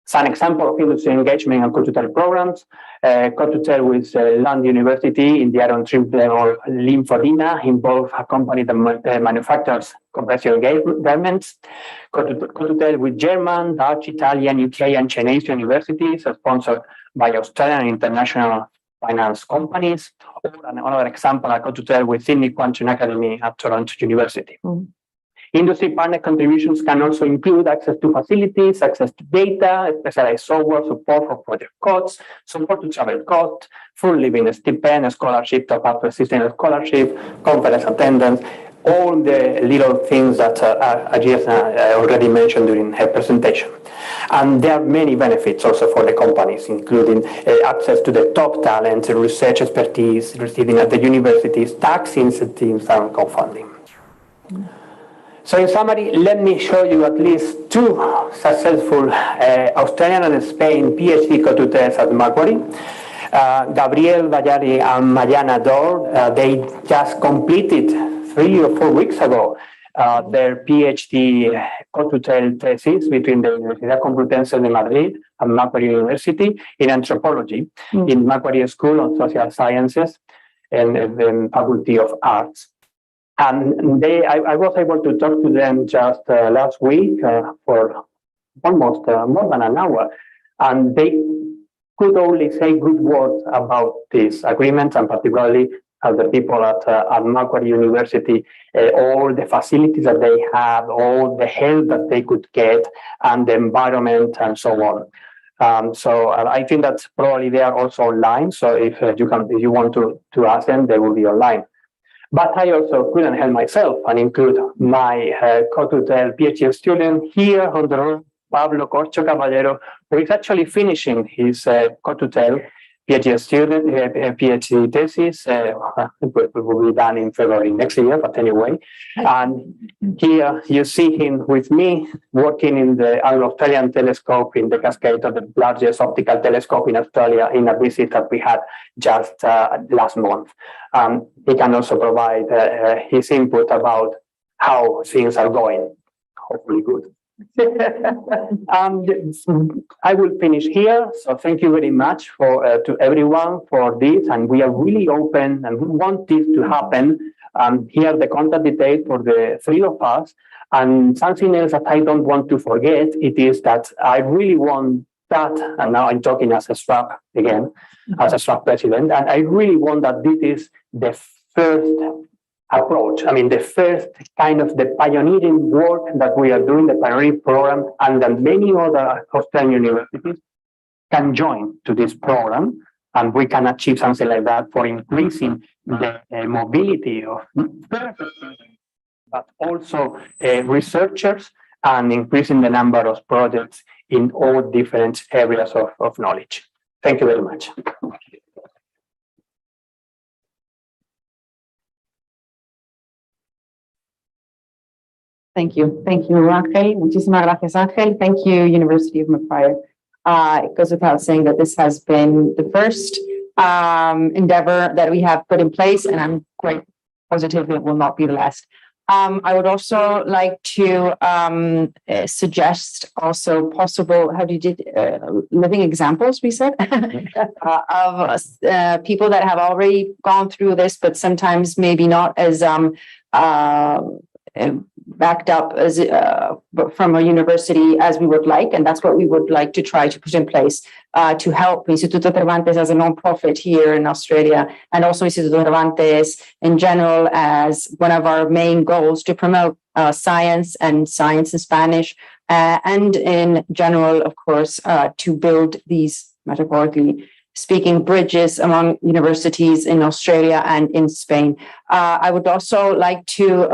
It's an example of industry engagement and co-tutel programs. Co-tutel with Lund University in the iron triple lymphedema involve a company that manufactures compressible garments. Co-tutel with German, Dutch, Italian, UK, and Chinese universities, sponsored by Australian and international finance companies. Or another example, a co-tutel with Sydney Quantum Academy at Toronto University. Industry partner contributions can also include access to facilities, access to data, specialized software, support for project costs, support to travel costs, full living stipend, scholarship, top-up assistance scholarship, conference attendance, all the little things that Agias already mentioned during her presentation. And there are many benefits also for the companies, including access to the top talent, research expertise, receiving at the universities, tax incentives, and co-funding. So in summary, let me show you at least two successful Australian and Spain PhD co-tutels at Macquarie. Gabriel Vallari and Mariana Dor, they just completed 3 or 4 weeks ago their PhD co-tutel thesis between the Universidad Complutense de Madrid and Macquarie University in anthropology, in Macquarie School of Social Sciences and the Faculty of Arts. And I was able to talk to them just last week for almost more than an hour, and they could only say good words about this agreement, and particularly the people at Macquarie University, all the facilities that they have, all the help that they could get, and the environment, and so on. So I think that probably they are also online. So if you want to ask them, they will be online. But I also couldn't help myself and include my co-tutel PhD student here on the room, Pablo Corcho Caballero, who is actually finishing his co-tutel PhD student PhD thesis. It will be done in February next year, but anyway. And here you see him with me working in the Australian telescope in the Cascade, the largest optical telescope in Australia, in a visit that we had just last month. He can also provide his input about how things are going. Hopefully good. I will finish here. So thank you very much to everyone for this. And we are really open and we want this to happen. Here are the contact details for the 3 of us. And something else that I don't want to forget, it is that I really want that, and now I'm talking as a SRAP again, as a SRAP president, and I really want that this is the first approach. I mean, the first kind of the pioneering work that we are doing, the pioneering program, and that many other Australian universities can join to this program, and we can achieve something like that for increasing the mobility of but also researchers, and increasing the number of projects in all different areas of knowledge. Thank you very much. Thank you. Thank you, Ángel. Muchísimas gracias, Ángel. Thank you, University of Macquarie. It goes without saying that this has been the first endeavor that we have put in place, and I'm quite positive it will not be the last. I would also like to suggest also possible, living examples, we said, of people that have already gone through this, but sometimes maybe not as backed up as from a university as we would like, and that's what we would like to try to put in place to help Instituto Cervantes as a non-profit here in Australia, and also Instituto Cervantes in general as one of our main goals to promote science in Spanish, and in general, of course, to build these, metaphorically speaking, bridges among universities in Australia and in Spain. I would also like to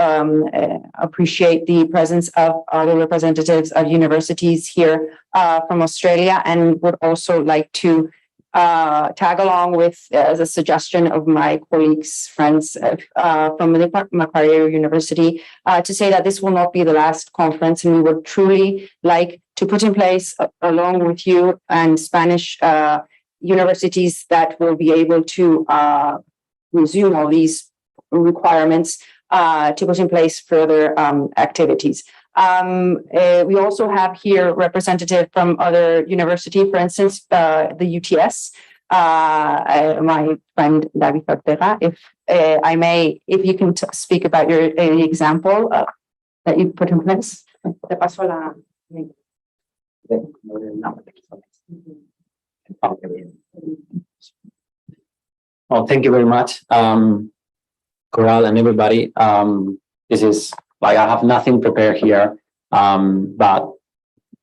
appreciate the presence of other representatives of universities here from Australia, and would also like to tag along with as a suggestion of my colleagues, friends from the Macquarie University to say that this will not be the last conference, and we would truly like to put in place, along with you and Spanish universities, that will be able to resume all these requirements to put in place further activities. We also have here representative from other university, for instance, the UTS, my friend David Ortega. If I may, if you can speak about your example that you put in place. Te paso la... Oh, thank you very much, Coral and everybody. This is like, I have nothing prepared here, but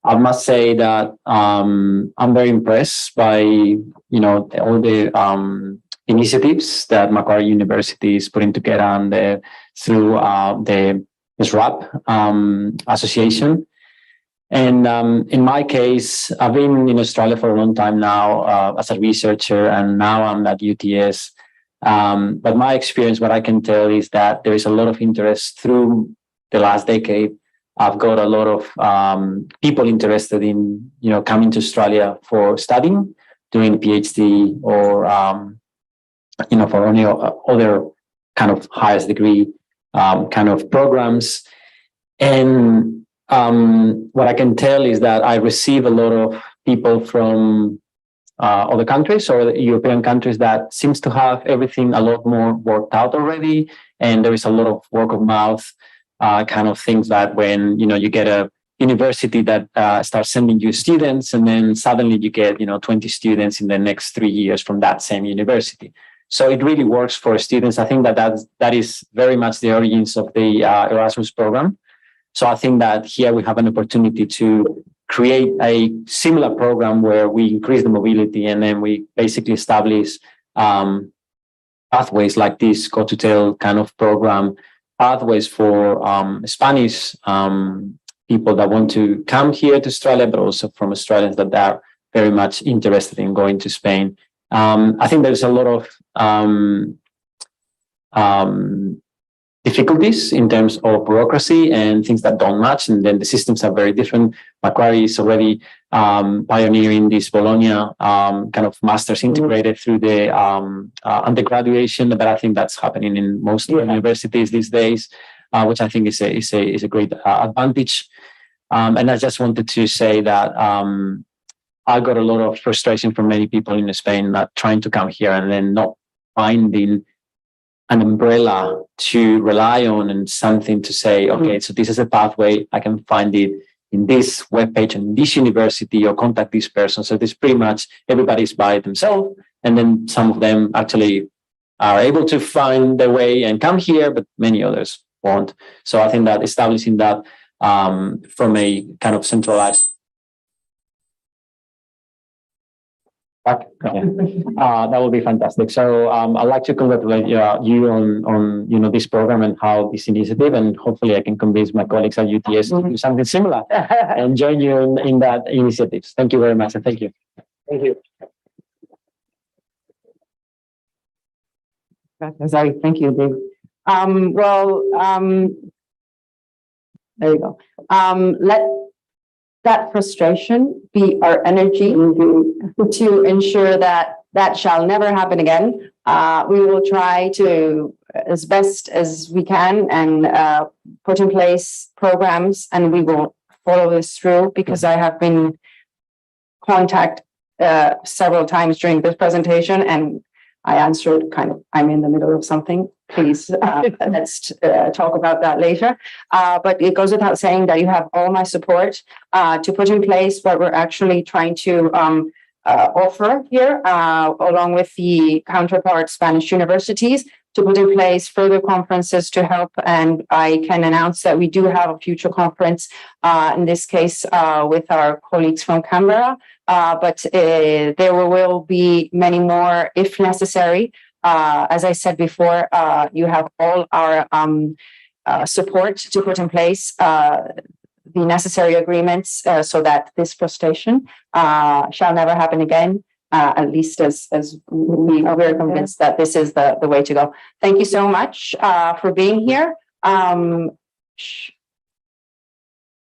I must say that I'm very impressed by, all the initiatives that Macquarie University is putting together and through the SRAP association. And in my case, I've been in Australia for a long time now as a researcher, and now I'm at UTS. But my experience, what I can tell is that there is a lot of interest through the last decade. I've got a lot of people interested in, coming to Australia for studying, doing a PhD, or, for any other kind of highest degree kind of programs. And what I can tell is that I receive a lot of people from other countries or European countries that seems to have everything a lot more worked out already. And there is a lot of word of mouth kind of things that when, you get a university that starts sending you students, and then suddenly you get, 20 students in the next 3 years from that same university. So it really works for students. I think that is very much the origins of the Erasmus program. So I think that here we have an opportunity to create a similar program where we increase the mobility, and then we basically establish pathways like this go-to-tail kind of program, pathways for Spanish people that want to come here to Australia, but also from Australians that are very much interested in going to Spain. I think there's a lot of difficulties in terms of bureaucracy and things that don't match, and then the systems are very different. Macquarie is already pioneering this Bologna kind of masters integrated through the undergraduation, but I think that's happening in most universities these days, which I think is a great advantage. And I just wanted to say that I got a lot of frustration from many people in Spain not trying to come here and then not finding an umbrella to rely on and something to say, okay, so this is a pathway, I can find it in this webpage and this university, or contact this person. So this pretty much everybody's by themselves. And then some of them actually are able to find their way and come here, but many others won't. So I think that establishing that from a kind of centralized that would be fantastic. So I'd like to congratulate you on this program and how this initiative, and hopefully I can convince my colleagues at UTS to do something similar and join you in that initiative. Thank you very much, and thank you. Thank you. Sorry, thank you, Dave. There you go. Let that frustration be our energy to ensure that that shall never happen again. We will try to, as best as we can, and put in place programs, and we will follow this through, because I have been contacted several times during this presentation, and I answered I'm in the middle of something. Please, let's talk about that later. But it goes without saying that you have all my support to put in place what we're actually trying to offer here, along with the counterpart Spanish universities, to put in place further conferences to help. And I can announce that we do have a future conference, in this case, with our colleagues from Canberra. But there will be many more if necessary. As I said before, you have all our support to put in place the necessary agreements so that this frustration shall never happen again. at least as we are very convinced that this is the way to go. Thank you so much for being here.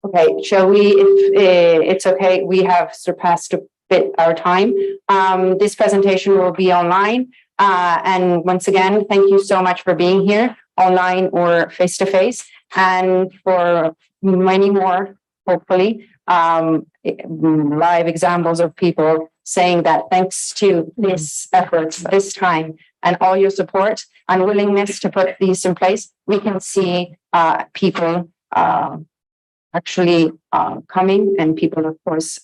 Okay, shall we, if it's okay, we have surpassed a bit our time. This presentation will be online. And once again, thank you so much for being here, online or face-to-face, and for many more, hopefully, live examples of people saying that thanks to this effort, this time, and all your support and willingness to put these in place, we can see people actually coming, and people, of course,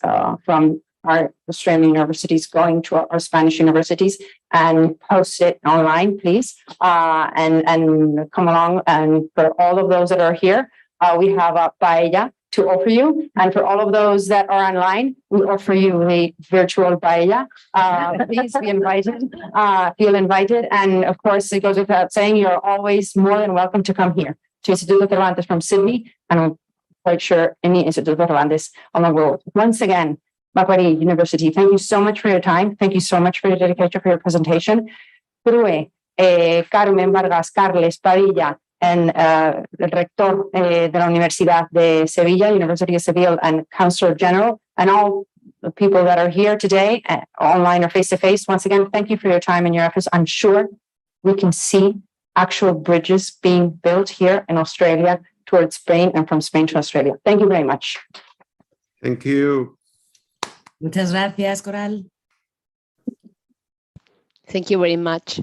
from our Australian universities going to our Spanish universities, and post it online, please, and come along. And for all of those that are here, we have a paella to offer you, and for all of those that are online, we offer you a virtual paella. Please be invited, feel invited, and of course, it goes without saying, you're always more than welcome to come here to Instituto Cervantes from Sydney, and I'm quite sure any Instituto Cervantes on the world. Once again, Macquarie University, thank you so much for your time. Thank you so much for your dedication, for your presentation. CRUE, Carmen Vargas, Carles Padilla, and el rector de la Universidad de Sevilla, University of Seville, and Counselor General, and all the people that are here today, online or face-to-face. Once again, thank you for your time and your efforts. I'm sure we can see actual bridges being built here in Australia towards Spain, and from Spain to Australia. Thank you very much. Thank you. Muchas gracias, Coral. Thank you very much.